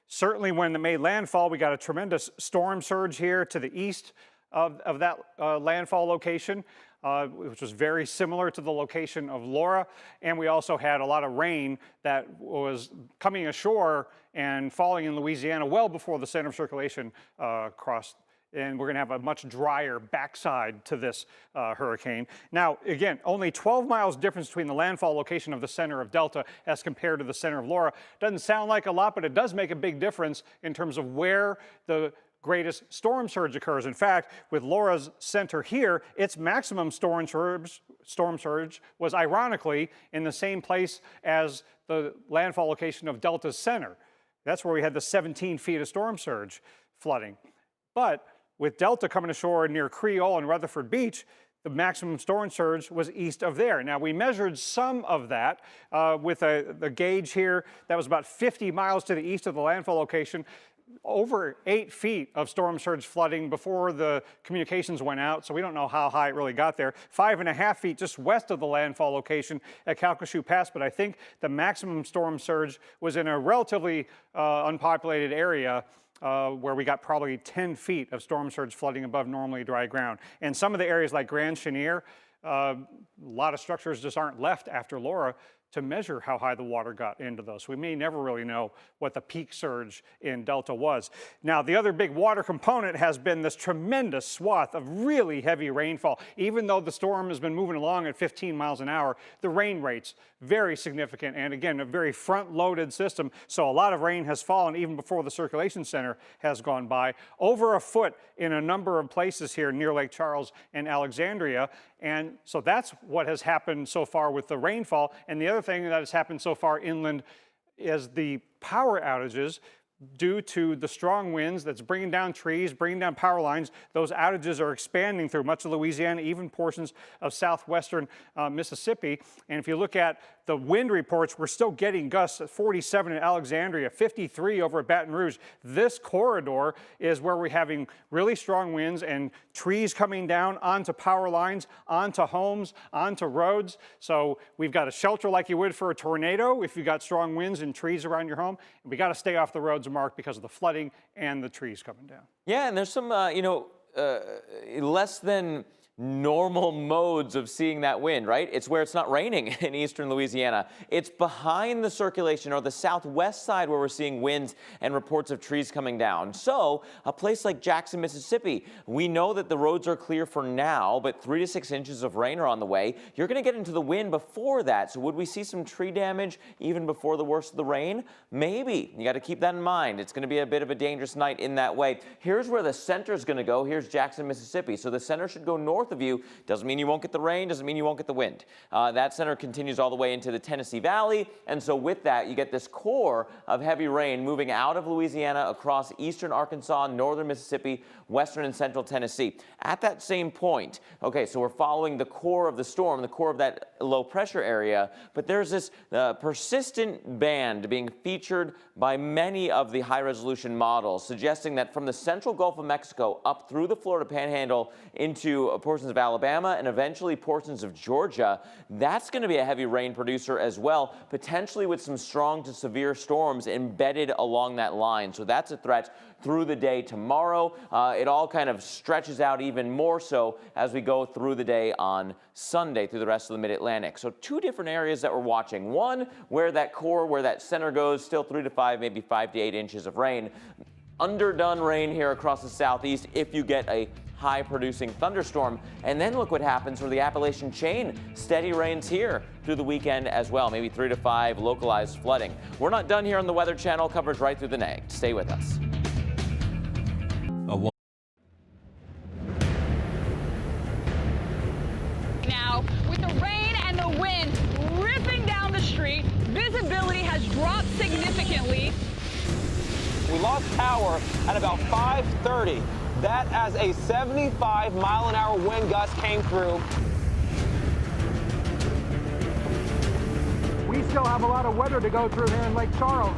Certainly when it made landfall, we got a tremendous storm surge here to the east of that landfall location, which was very similar to the location of Laura. And we also had a lot of rain that was coming ashore and falling in Louisiana well before the center of circulation crossed. And we're going to have a much drier backside to this hurricane. Now, again, only 12 miles difference between the landfall location of the center of Delta as compared to the center of Laura. Doesn't sound like a lot, but it does make a big difference in terms of where the greatest storm surge occurs. In fact, with Laura's center here, its maximum storm surge was ironically in the same place as the landfall location of Delta's center. That's where we had the 17 feet of storm surge flooding. But with Delta coming ashore near Creole and Rutherford Beach, the maximum storm surge was east of there. Now, we measured some of that with a gauge here that was about 50 miles to the east of the landfall location. Over 8 feet of storm surge flooding before the communications went out, so we don't know how high it really got there. 5.5 feet just west of the landfall location at Calcasieu Pass, but I think the maximum storm surge was in a relatively unpopulated area where we got probably 10 feet of storm surge flooding above normally dry ground. And some of the areas like Grand Chenier, a lot of structures just aren't left after Laura to measure how high the water got into those. We may never really know what the peak surge in Delta was. Now, the other big water component has been this tremendous swath of really heavy rainfall. Even though the storm has been moving along at 15 miles an hour, the rain rates very significant, and again, a very front-loaded system, so a lot of rain has fallen even before the circulation center has gone by. Over a foot in a number of places here near Lake Charles and Alexandria, and so that's what has happened so far with the rainfall. And the other thing that has happened so far inland is the power outages due to the strong winds that's bringing down trees, bringing down power lines. Those outages are expanding through much of Louisiana, even portions of southwestern Mississippi. And if you look at the wind reports, we're still getting gusts at 47 in Alexandria, 53 over at Baton Rouge. This corridor is where we're having really strong winds and trees coming down onto power lines, onto homes, onto roads. So we've got to shelter like you would for a tornado if you've got strong winds and trees around your home. And we got to stay off the roads, Mark, because of the flooding and the trees coming down. Yeah, and there's some, less than normal modes of seeing that wind, right? It's where it's not raining in eastern Louisiana. It's behind the circulation or the southwest side where we're seeing winds and reports of trees coming down. So a place like Jackson, Mississippi, we know that the roads are clear for now, but 3 to 6 inches of rain are on the way. You're going to get into the wind before that. So would we see some tree damage even before the worst of the rain? Maybe. You got to keep that in mind. It's going to be a bit of a dangerous night in that way. Here's where the center is going to go. Here's Jackson, Mississippi. So the center should go north of you. Doesn't mean you won't get the rain, doesn't mean you won't get the wind. That center continues all the way into the Tennessee Valley, and so with that you get this core of heavy rain moving out of Louisiana across eastern Arkansas, northern Mississippi, western and central Tennessee. At that same point, okay, so we're following the core of the storm, the core of that low pressure area, but there's this persistent band being featured by many of the high resolution models, suggesting that from the central Gulf of Mexico up through the Florida Panhandle into portions of Alabama and eventually portions of Georgia, that's going to be a heavy rain producer as well, potentially with some strong to severe storms embedded along that line. So that's a threat through the day tomorrow. It all kind of stretches out even more so as we go through the day on Sunday through the rest of the mid-Atlantic. So two different areas that we're watching. One, where that core, where that center goes, still 3 to 5, maybe 5 to 8 inches of rain. Underdone rain here across the southeast if you get a high-producing thunderstorm. And then look what happens for the Appalachian chain. Steady rains here through the weekend as well, maybe 3 to 5 localized flooding. We're not done here on the Weather Channel. Coverage right through the night. Stay with us. Now, with the rain and the wind ripping down the street, visibility has dropped significantly. We lost power at about 5:30. That as a 75-mile-an-hour wind gust came through. We still have a lot of weather to go through here in Lake Charles.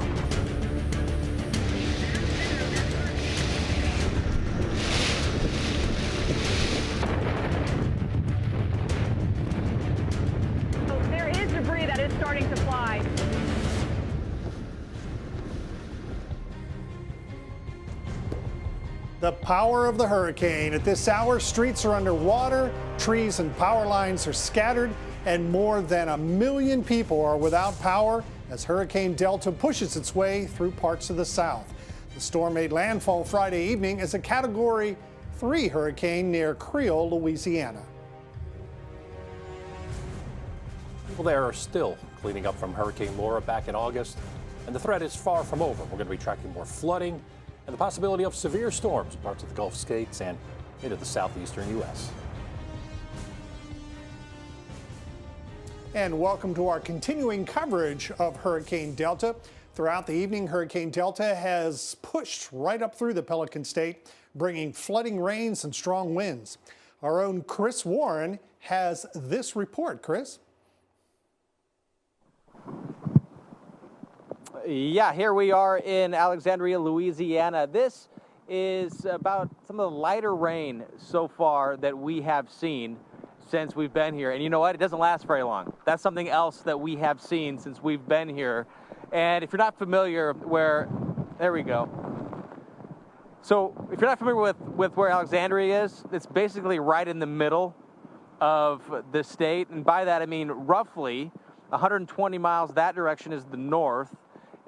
The power of the hurricane. At this hour, streets are underwater, trees and power lines are scattered, and more than 1 million people are without power as Hurricane Delta pushes its way through parts of the South. The storm made landfall Friday evening as a Category 3 hurricane near Creole, Louisiana. People there are still cleaning up from Hurricane Laura back in August, and the threat is far from over. We're going to be tracking more flooding and the possibility of severe storms in parts of the Gulf states and into the southeastern U.S. And welcome to our continuing coverage of Hurricane Delta. Throughout the evening, Hurricane Delta has pushed right up through the Pelican State, bringing flooding rains and strong winds. Our own Chris Warren has this report. Chris? Yeah, here we are in Alexandria, Louisiana. This is about some of the lighter rain so far that we have seen since we've been here. And you know what? It doesn't last very long. That's something else that we have seen since we've been here. And if you're not familiar there we go. So if you're not familiar with where Alexandria is, it's basically right in the middle of the state. And by that, I mean roughly 120 miles that direction is the north,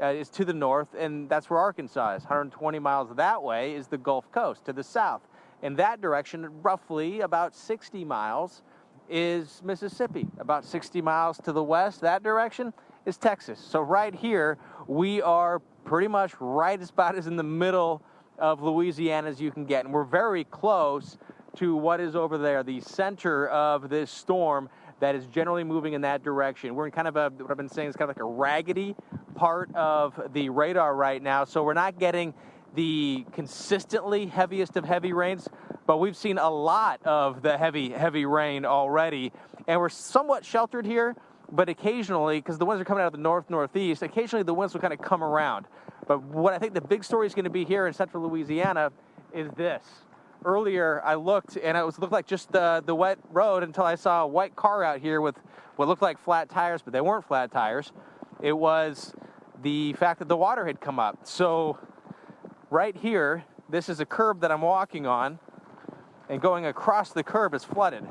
is to the north, and that's where Arkansas is. 120 miles that way is the Gulf Coast to the south. In that direction, roughly about 60 miles is Mississippi. About 60 miles to the west, that direction, is Texas. So right here, we are pretty much right about as in the middle of Louisiana as you can get. And we're very close to what is over there, the center of this storm that is generally moving in that direction. We're in kind of what I've been saying is kind of like a raggedy part of the radar right now. So we're not getting the consistently heaviest of heavy rains, but we've seen a lot of the heavy rain already. And we're somewhat sheltered here, but occasionally, because the winds are coming out of the northeast, occasionally the winds will kind of come around. But what I think the big story is going to be here in central Louisiana is this. Earlier, I looked, and it looked like just the wet road until I saw a white car out here with what looked like flat tires, but they weren't flat tires. It was the fact that the water had come up. So right here, this is a curb that I'm walking on, and going across the curb is flooded.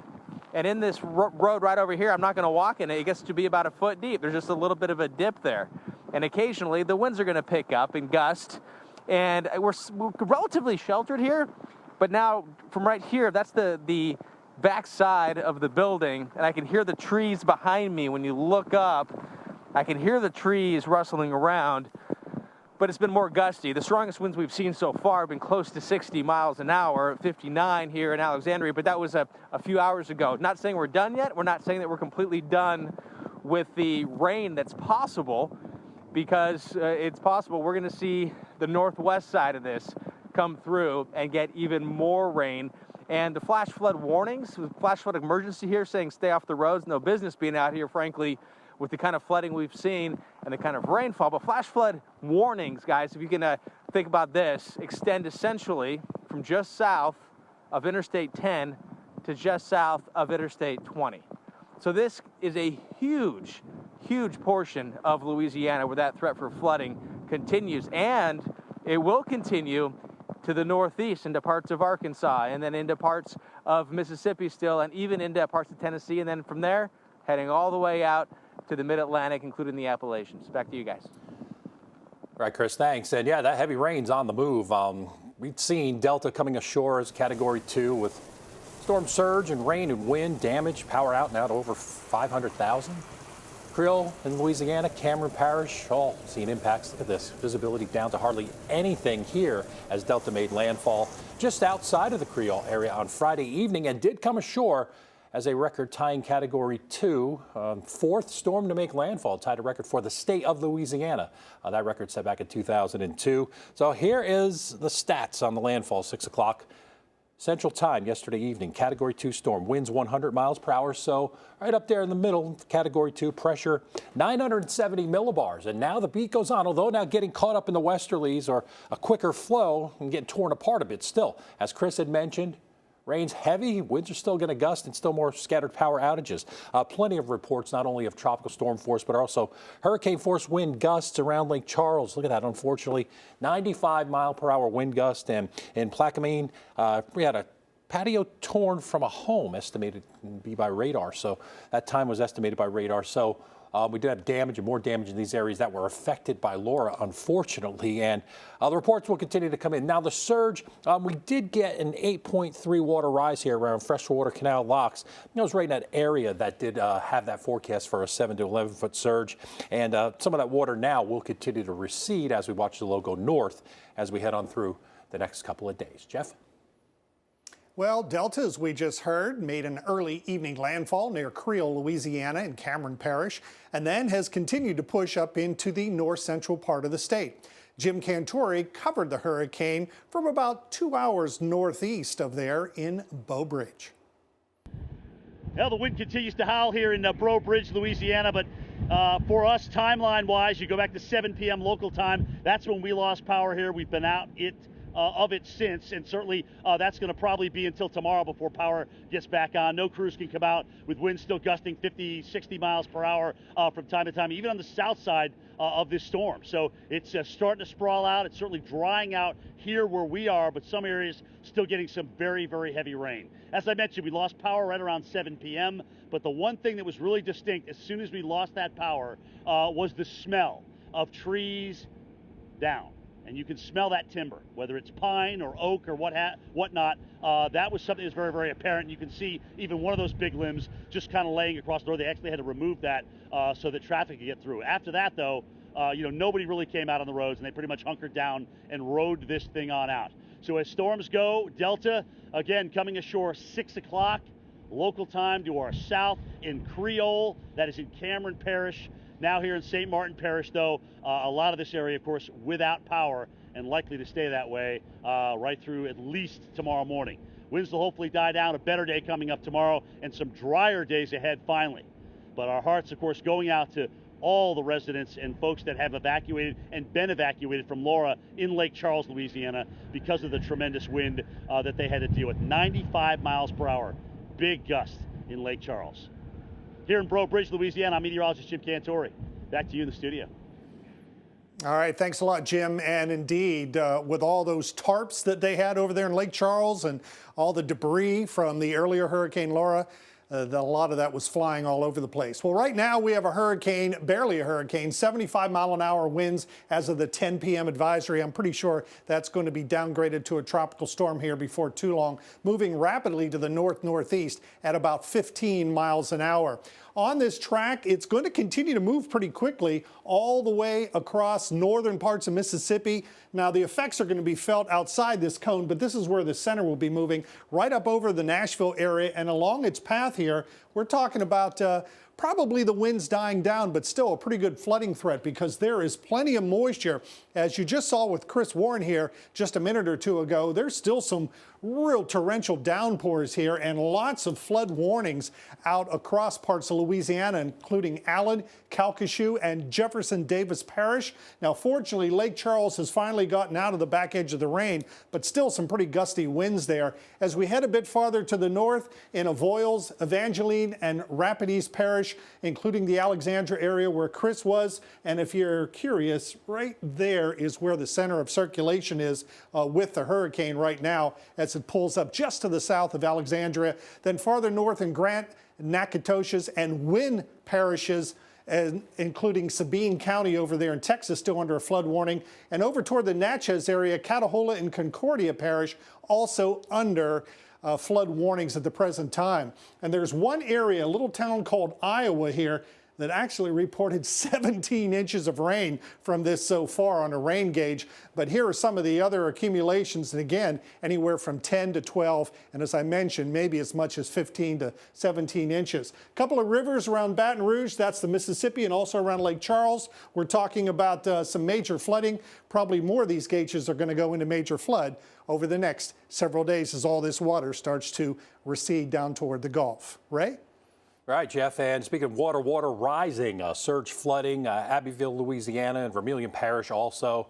And in this road right over here, I'm not going to walk in it. It gets to be about a foot deep. There's just a little bit of a dip there. And occasionally, the winds are going to pick up and gust. And we're relatively sheltered here. But now, from right here, that's the back side of the building. And I can hear the trees behind me. When you look up, I can hear the trees rustling around. But it's been more gusty. The strongest winds we've seen so far have been close to 60 miles an hour, 59 here in Alexandria, but that was a few hours ago. Not saying we're done yet. We're not saying that we're completely done with the rain that's possible, because it's possible we're going to see the northwest side of this come through and get even more rain. And the flash flood warnings, flash flood emergency here saying stay off the roads, no business being out here, frankly, with the kind of flooding we've seen and the kind of rainfall. But flash flood warnings, guys, if you can think about this, extend essentially from just south of Interstate 10 to just south of Interstate 20. So this is a huge, huge portion of Louisiana where that threat for flooding continues. And it will continue to the northeast into parts of Arkansas, and then into parts of Mississippi still, and even into parts of Tennessee. And then from there, heading all the way out to the mid-Atlantic, including the Appalachians. Back to you guys. All right, Chris, thanks. And yeah, that heavy rain's on the move. We've seen Delta coming ashore as Category 2 with storm surge and rain and wind, damage, power out now to over 500,000. Creole in Louisiana, Cameron Parish, all seeing impacts. Look at this, visibility down to hardly anything here as Delta made landfall just outside of the Creole area on Friday evening and did come ashore as a record-tying Category 2, fourth storm to make landfall, tied a record for the state of Louisiana. That record set back in 2002. So here is the stats on the landfall, 6 o'clock Central Time yesterday evening. Category 2 storm, winds 100 miles per hour, so right up there in the middle, Category 2 pressure, 970 millibars. And now the beat goes on, although now getting caught up in the westerlies or a quicker flow and getting torn apart a bit still. As Chris had mentioned, Rain's heavy, winds are still going to gust, and still more scattered power outages. Plenty of reports not only of tropical storm force, but also hurricane force wind gusts around Lake Charles. Look at that, unfortunately, 95-mile-per-hour wind gust. And in Plaquemine, we had a patio torn from a home, estimated to be by radar. So that time was estimated by radar. So we did have damage and more damage in these areas that were affected by Laura, unfortunately. And the reports will continue to come in. Now, the surge, we did get an 8.3 water rise here around Freshwater Canal Locks. It was right in that area that did have that forecast for a 7 to 11 foot surge. And some of that water now will continue to recede as we watch the low go north as we head on through the next couple of days. Jeff? Well, Delta, as we just heard, made an early evening landfall near Creole, Louisiana in Cameron Parish, and then has continued to push up into the north central part of the state. Jim Cantore covered the hurricane from about 2 hours northeast of there in Bow Bridge. Well, the wind continues to howl here in Breaux Bridge, Louisiana, but for us, timeline-wise, you go back to 7 p.m. local time. That's when we lost power here. We've been out of it since, and certainly that's going to probably be until tomorrow before power gets back on. No crews can come out with winds still gusting 50, 60 miles per hour from time to time, even on the south side of this storm. So it's starting to sprawl out. It's certainly drying out here where we are, but some areas still getting some very, very heavy rain. As I mentioned, we lost power right around 7 p.m., but the one thing that was really distinct as soon as we lost that power was the smell of trees down. And you can smell that timber, whether it's pine or oak or whatnot. That was something that's very, very apparent. You can see even one of those big limbs just kind of laying across the road. They actually had to remove that so that traffic could get through. After that, though, nobody really came out on the roads, and they pretty much hunkered down and rode this thing on out. So as storms go, Delta, again, coming ashore 6 o'clock local time to our south in Creole. That is in Cameron Parish. Now here in St. Martin Parish, though, a lot of this area, of course, without power and likely to stay that way right through at least tomorrow morning. Winds will hopefully die down, a better day coming up tomorrow, and some drier days ahead finally. But our hearts, of course, going out to all the residents and folks that have evacuated and been evacuated from Laura in Lake Charles, Louisiana, because of the tremendous wind that they had to deal with. 95 miles per hour, big gust in Lake Charles. Here in Breaux Bridge, Louisiana, I'm meteorologist Jim Cantore. Back to you in the studio. All right, thanks a lot, Jim. And indeed, with all those tarps that they had over there in Lake Charles and all the debris from the earlier Hurricane Laura, a lot of that was flying all over the place. Well, right now we have a hurricane, barely a hurricane, 75-mile-an-hour winds as of the 10 p.m. advisory. I'm pretty sure that's going to be downgraded to a tropical storm here before too long, moving rapidly to the north-northeast at about 15 miles an hour. On this track, it's going to continue to move pretty quickly all the way across northern parts of Mississippi. Now, the effects are going to be felt outside this cone, but this is where the center will be moving right up over the Nashville area. And along its path here, we're talking about probably the winds dying down, but still a pretty good flooding threat because there is plenty of moisture. As you just saw with Chris Warren here just a minute or two ago, there's still some real torrential downpours here and lots of flood warnings out across parts of Louisiana, including Allen, Calcasieu, and Jefferson Davis Parish. Now, fortunately, Lake Charles has finally gotten out of the back edge of the rain, but still some pretty gusty winds there. As we head a bit farther to the north in Avoyelles, Evangeline, and Rapides Parish, including the Alexandria area where Chris was, and if you're curious, right there is where the center of circulation is with the hurricane right now as it pulls up just to the south of Alexandria. Then farther north in Grant, Nacogdoches, and Wynn parishes, including Sabine County over there in Texas, still under a flood warning. And over toward the Natchez area, Catahoula and Concordia Parish also under flood warnings at the present time. And there's one area, a little town called Iowa here, that actually reported 17 inches of rain from this so far on a rain gauge. But here are some of the other accumulations, and again, anywhere from 10 to 12, and as I mentioned, maybe as much as 15 to 17 inches. A couple of rivers around Baton Rouge, that's the Mississippi, and also around Lake Charles. We're talking about some major flooding. Probably more of these gauges are going to go into major flood over the next several days as all this water starts to recede down toward the Gulf. Ray? Right, Jeff. And speaking of water rising, surge flooding, Abbeville, Louisiana, and Vermilion Parish also.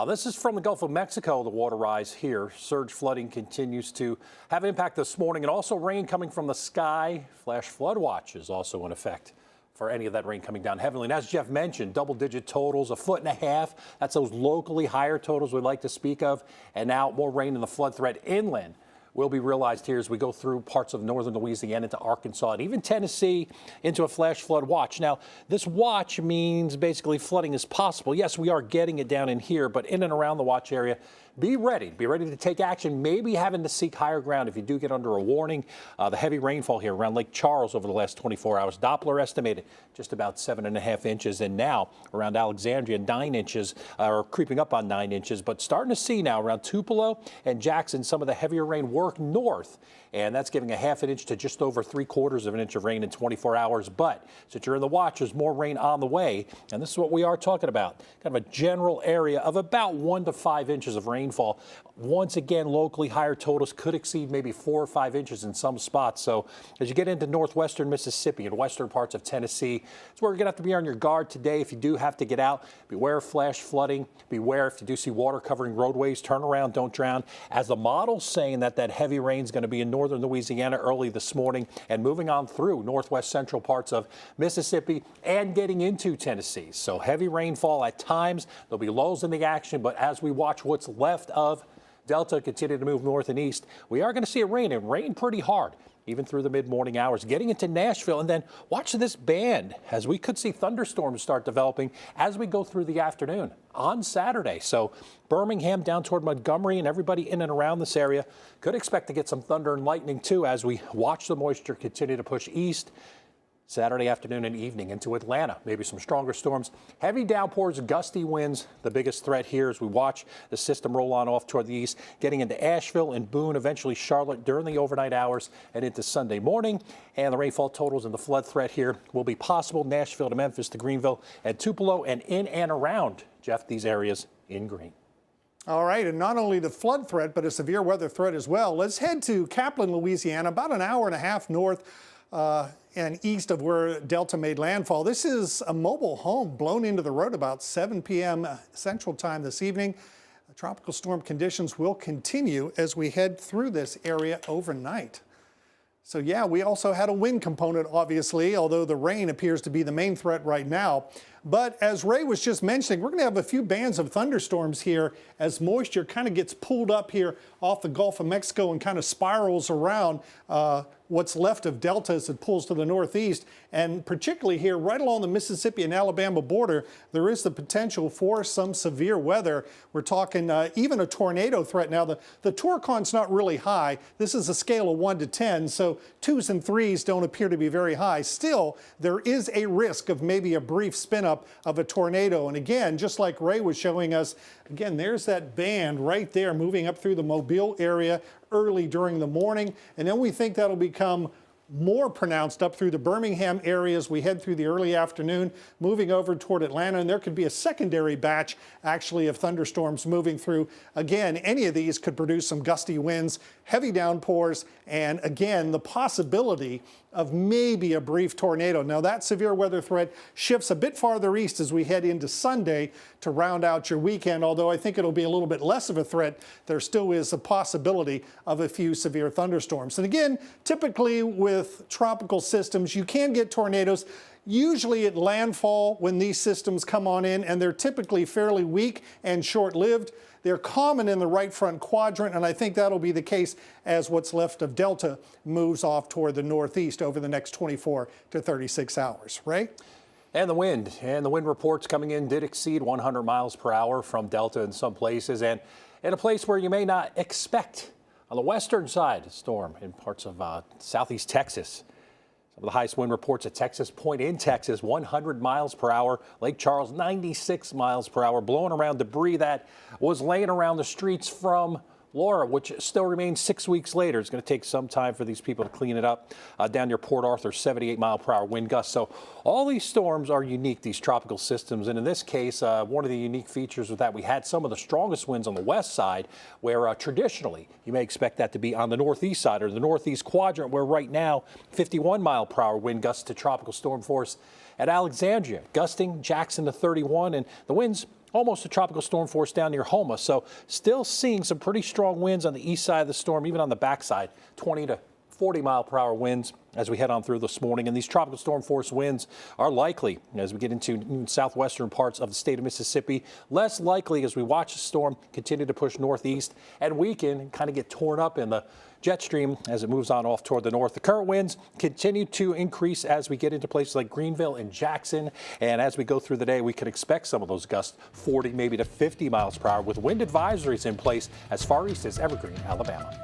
This is from the Gulf of Mexico, the water rise here. Surge flooding continues to have impact this morning, and also rain coming from the sky. Flash flood watch is also in effect for any of that rain coming down heavily. And as Jeff mentioned, double-digit totals, 1.5 feet. That's those locally higher totals we like to speak of. And now more rain in the flood threat inland will be realized here as we go through parts of northern Louisiana into Arkansas and even Tennessee into a flash flood watch. Now, this watch means basically flooding is possible. Yes, we are getting it down in here, but in and around the watch area, be ready to take action, maybe having to seek higher ground if you do get under a warning. The heavy rainfall here around Lake Charles over the last 24 hours. Doppler estimated just about 7.5 inches, and now around Alexandria 9 inches, or creeping up on 9 inches, but starting to see now around Tupelo and Jackson some of the heavier rain work north, and that's giving a 1/2 inch to just over 3/4 inch of rain in 24 hours. But since you're in the watch, there's more rain on the way, and this is what we are talking about. Kind of a general area of about 1 to 5 inches of rainfall. Once again, locally higher totals could exceed maybe 4 or 5 inches in some spots. So as you get into northwestern Mississippi and western parts of Tennessee, it's where you're going to have to be on your guard today. If you do have to get out, beware of flash flooding. Beware if you do see water covering roadways, turn around, don't drown. As the model's saying that heavy rain is going to be in northern Louisiana early this morning and moving on through northwest central parts of Mississippi and getting into Tennessee. So heavy rainfall at times. There'll be lulls in the action, but as we watch what's left of Delta continue to move north and east, we are going to see it rain and rain pretty hard, even through the mid-morning hours, getting into Nashville. And then watch this band as we could see thunderstorms start developing as we go through the afternoon on Saturday. So Birmingham down toward Montgomery and everybody in and around this area could expect to get some thunder and lightning too as we watch the moisture continue to push east. Saturday afternoon and evening into Atlanta, maybe some stronger storms, heavy downpours, gusty winds. The biggest threat here as we watch the system roll on off toward the east, getting into Asheville and Boone, eventually Charlotte during the overnight hours and into Sunday morning. And the rainfall totals and the flood threat here will be possible. Nashville to Memphis to Greenville and Tupelo and in and around, Jeff, these areas in green. All right, and not only the flood threat, but a severe weather threat as well. Let's head to Kaplan, Louisiana, about an hour and a half north and east of where Delta made landfall. This is a mobile home blown into the road about 7 p.m. Central Time this evening. Tropical storm conditions will continue as we head through this area overnight. So yeah, we also had a wind component, obviously, although the rain appears to be the main threat right now. But as Ray was just mentioning, we're going to have a few bands of thunderstorms here as moisture kind of gets pulled up here off the Gulf of Mexico and kind of spirals around what's left of Delta as it pulls to the northeast. And particularly here, right along the Mississippi and Alabama border, there is the potential for some severe weather. We're talking even a tornado threat. Now, the Torcon's not really high. This is a scale of 1 to 10, so 2s and 3s don't appear to be very high. Still, there is a risk of maybe a brief spin-up of a tornado. And again, just like Ray was showing us, again, there's that band right there moving up through the Mobile area early during the morning, and then we think that'll become more pronounced up through the Birmingham area as we head through the early afternoon, moving over toward Atlanta, and there could be a secondary batch actually of thunderstorms moving through. Again, any of these could produce some gusty winds, heavy downpours, and again, the possibility of maybe a brief tornado. Now that severe weather threat shifts a bit farther east as we head into Sunday to round out your weekend, although I think it'll be a little bit less of a threat. There still is a possibility of a few severe thunderstorms. And again, typically with tropical systems, you can get tornadoes. Usually at landfall when these systems come on in, and they're typically fairly weak and short-lived. They're common in the right front quadrant, and I think that'll be the case as what's left of Delta moves off toward the northeast over the next 24 to 36 hours. Ray? And the wind reports coming in did exceed 100 miles per hour from Delta in some places, and in a place where you may not expect. On the western side, a storm in parts of southeast Texas. Some of the highest wind reports at Texas Point in Texas, 100 miles per hour. Lake Charles, 96 miles per hour, blowing around debris that was laying around the streets from Laura, which still remains 6 weeks later. It's going to take some time for these people to clean it up. Down near Port Arthur, 78-mile-per-hour wind gusts. So all these storms are unique, these tropical systems. And in this case, one of the unique features was that we had some of the strongest winds on the west side, where traditionally you may expect that to be on the northeast side or the northeast quadrant, where right now 51-mile-per-hour wind gusts to tropical storm force at Alexandria, gusting Jackson to 31, and the winds almost a tropical storm force down near Homa. So still seeing some pretty strong winds on the east side of the storm, even on the backside, 20 to 40-mile-per-hour winds as we head on through this morning. And these tropical storm force winds are likely as we get into southwestern parts of the state of Mississippi. Less likely as we watch the storm continue to push northeast and weaken and kind of get torn up in the jet stream as it moves on off toward the north. The current winds continue to increase as we get into places like Greenville and Jackson. And as we go through the day, we could expect some of those gusts 40, maybe to 50 miles per hour with wind advisories in place as far east as Evergreen, Alabama.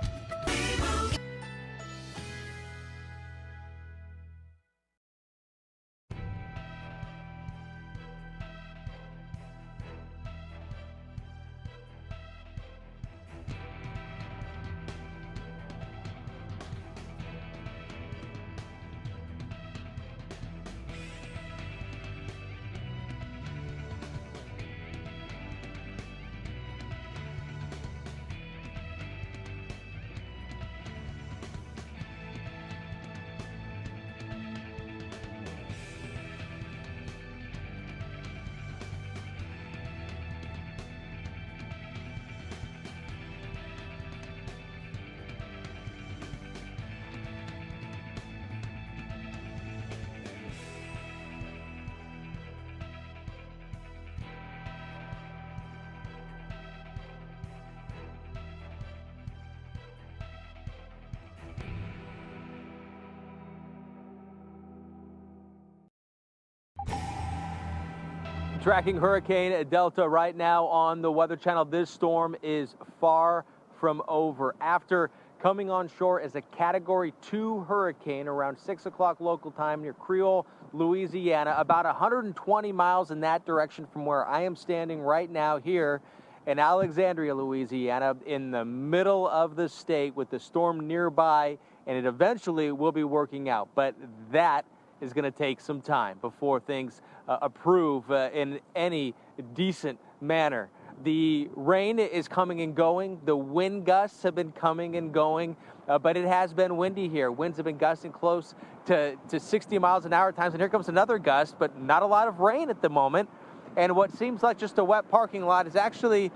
Tracking Hurricane Delta right now on the Weather Channel. This storm is far from over. After coming on shore as a Category 2 hurricane around 6 o'clock local time near Creole, Louisiana, about 120 miles in that direction from where I am standing right now here in Alexandria, Louisiana, in the middle of the state with the storm nearby, and it eventually will be working out. But that is going to take some time before things approve in any decent manner. The rain is coming and going. The wind gusts have been coming and going, but it has been windy here. Winds have been gusting close to 60 miles an hour at times, and here comes another gust, but not a lot of rain at the moment. And what seems like just a wet parking lot is actually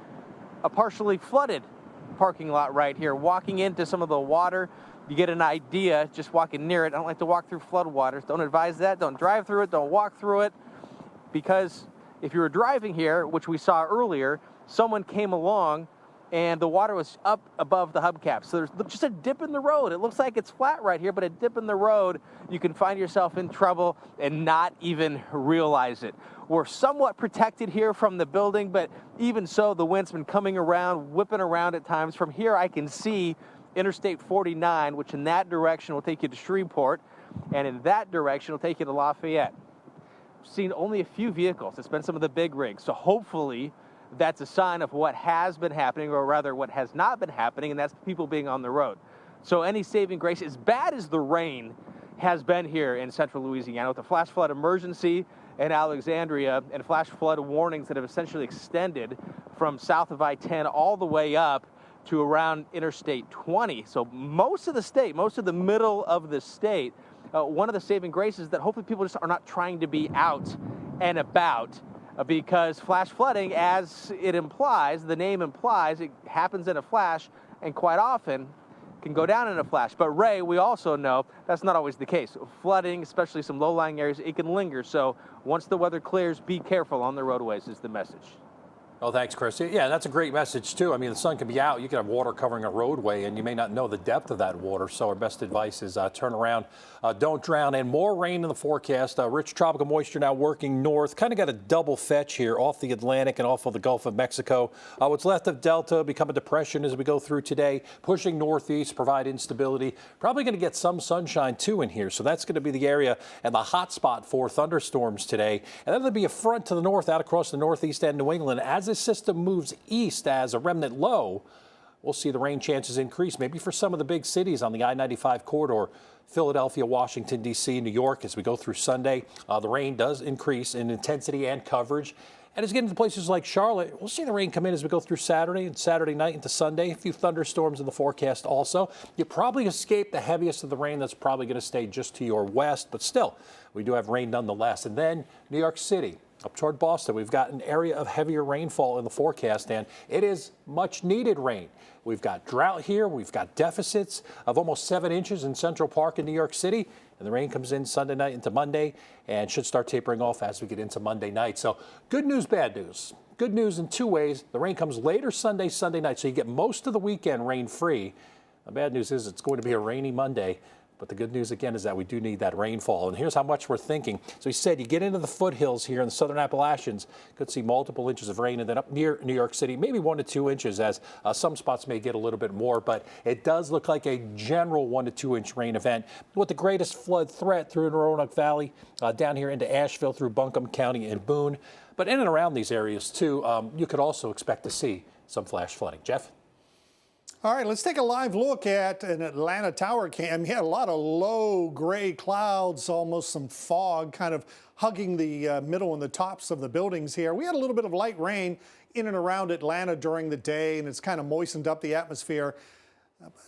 a partially flooded parking lot right here. Walking into some of the water, you get an idea just walking near it. I don't like to walk through floodwaters. Don't advise that. Don't drive through it. Don't walk through it. Because if you were driving here, which we saw earlier, someone came along and the water was up above the hubcap. So there's just a dip in the road. It looks like it's flat right here, but a dip in the road, you can find yourself in trouble and not even realize it. We're somewhat protected here from the building, but even so, the wind's been coming around, whipping around at times. From here, I can see Interstate 49, which in that direction will take you to Shreveport, and in that direction will take you to Lafayette. Seen only a few vehicles. It's been some of the big rigs. So hopefully that's a sign of what has been happening, or rather what has not been happening, and that's people being on the road. So any saving grace, as bad as the rain has been here in central Louisiana, with the flash flood emergency in Alexandria and flash flood warnings that have essentially extended from south of I-10 all the way up to around Interstate 20. So most of the state, most of the middle of the state, one of the saving graces is that hopefully people just are not trying to be out and about, because flash flooding, as it implies, the name implies, it happens in a flash and quite often can go down in a flash. But Ray, we also know that's not always the case. Flooding, especially some low-lying areas, it can linger. So once the weather clears, be careful on the roadways is the message. Oh, thanks, Chris. Yeah, that's a great message, too. I mean, the sun can be out. You can have water covering a roadway, and you may not know the depth of that water. So our best advice is turn around, don't drown. And more rain in the forecast. Rich tropical moisture now working north. Kind of got a double fetch here off the Atlantic and off of the Gulf of Mexico. What's left of Delta become a depression as we go through today, pushing northeast, provide instability. Probably going to get some sunshine, too, in here. So that's going to be the area and the hot spot for thunderstorms today. And then there'll be a front to the north out across the northeast and New England. As this system moves east as a remnant low, we'll see the rain chances increase, maybe for some of the big cities on the I-95 corridor, Philadelphia, Washington, D.C., New York. As we go through Sunday, the rain does increase in intensity and coverage. And as we get into places like Charlotte, we'll see the rain come in as we go through Saturday and Saturday night into Sunday. A few thunderstorms in the forecast also. You probably escape the heaviest of the rain that's probably going to stay just to your west, but still, we do have rain nonetheless. And then New York City. Up toward Boston, we've got an area of heavier rainfall in the forecast, and it is much needed rain. We've got drought here. We've got deficits of almost 7 inches in Central Park in New York City. And the rain comes in Sunday night into Monday and should start tapering off as we get into Monday night. So good news, bad news. Good news in 2 ways. The rain comes later Sunday night, so you get most of the weekend rain free. The bad news is it's going to be a rainy Monday. But the good news, again, is that we do need that rainfall. And here's how much we're thinking. So he said you get into the foothills here in the southern Appalachians, could see multiple inches of rain, and then up near New York City, maybe 1 to 2 inches, as some spots may get a little bit more. But it does look like a general 1 to 2 inch rain event with the greatest flood threat through the Roanoke Valley, down here into Asheville through Buncombe County and Boone. But in and around these areas, too, you could also expect to see some flash flooding. Jeff? All right, let's take a live look at an Atlanta tower cam. You had a lot of low gray clouds, almost some fog kind of hugging the middle and the tops of the buildings here. We had a little bit of light rain in and around Atlanta during the day, and it's kind of moistened up the atmosphere.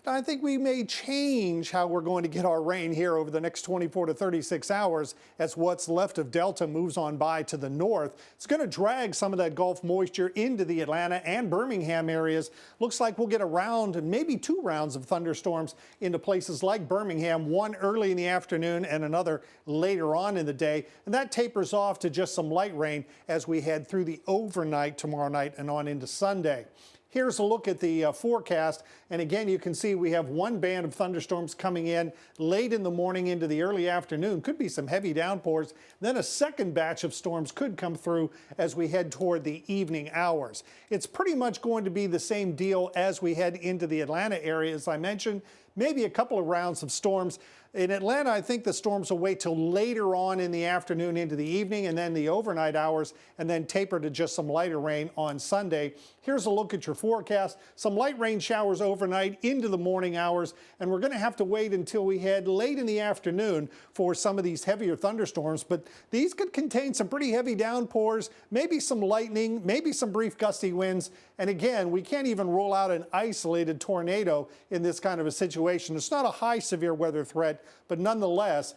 But I think we may change how we're going to get our rain here over the next 24 to 36 hours as what's left of Delta moves on by to the north. It's going to drag some of that Gulf moisture into the Atlanta and Birmingham areas. Looks like we'll get a round and maybe 2 rounds of thunderstorms into places like Birmingham, one early in the afternoon and another later on in the day. And that tapers off to just some light rain as we head through the overnight tomorrow night and on into Sunday. Here's a look at the forecast. And again, you can see we have one band of thunderstorms coming in late in the morning into the early afternoon. Could be some heavy downpours. Then a second batch of storms could come through as we head toward the evening hours. It's pretty much going to be the same deal as we head into the Atlanta area, as I mentioned. Maybe a couple of rounds of storms. In Atlanta, I think the storms will wait till later on in the afternoon into the evening and then the overnight hours, and then taper to just some lighter rain on Sunday. Here's a look at your forecast. Some light rain showers overnight into the morning hours, and we're going to have to wait until we head late in the afternoon for some of these heavier thunderstorms. But these could contain some pretty heavy downpours, maybe some lightning, maybe some brief gusty winds. And again, we can't even rule out an isolated tornado in this kind of a situation. It's not a high severe weather threat, but nonetheless,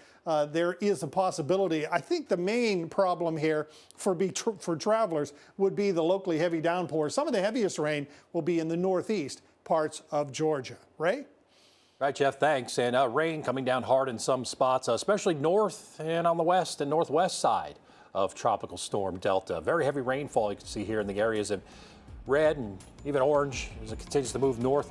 there is a possibility. I think the main problem here for travelers would be the locally heavy downpours. Some of the heaviest rain will be in the northeast parts of Georgia. Ray? Right, Jeff, thanks. And rain coming down hard in some spots, especially north and on the west and northwest side of Tropical Storm Delta. Very heavy rainfall you can see here in the areas of red and even orange as it continues to move north.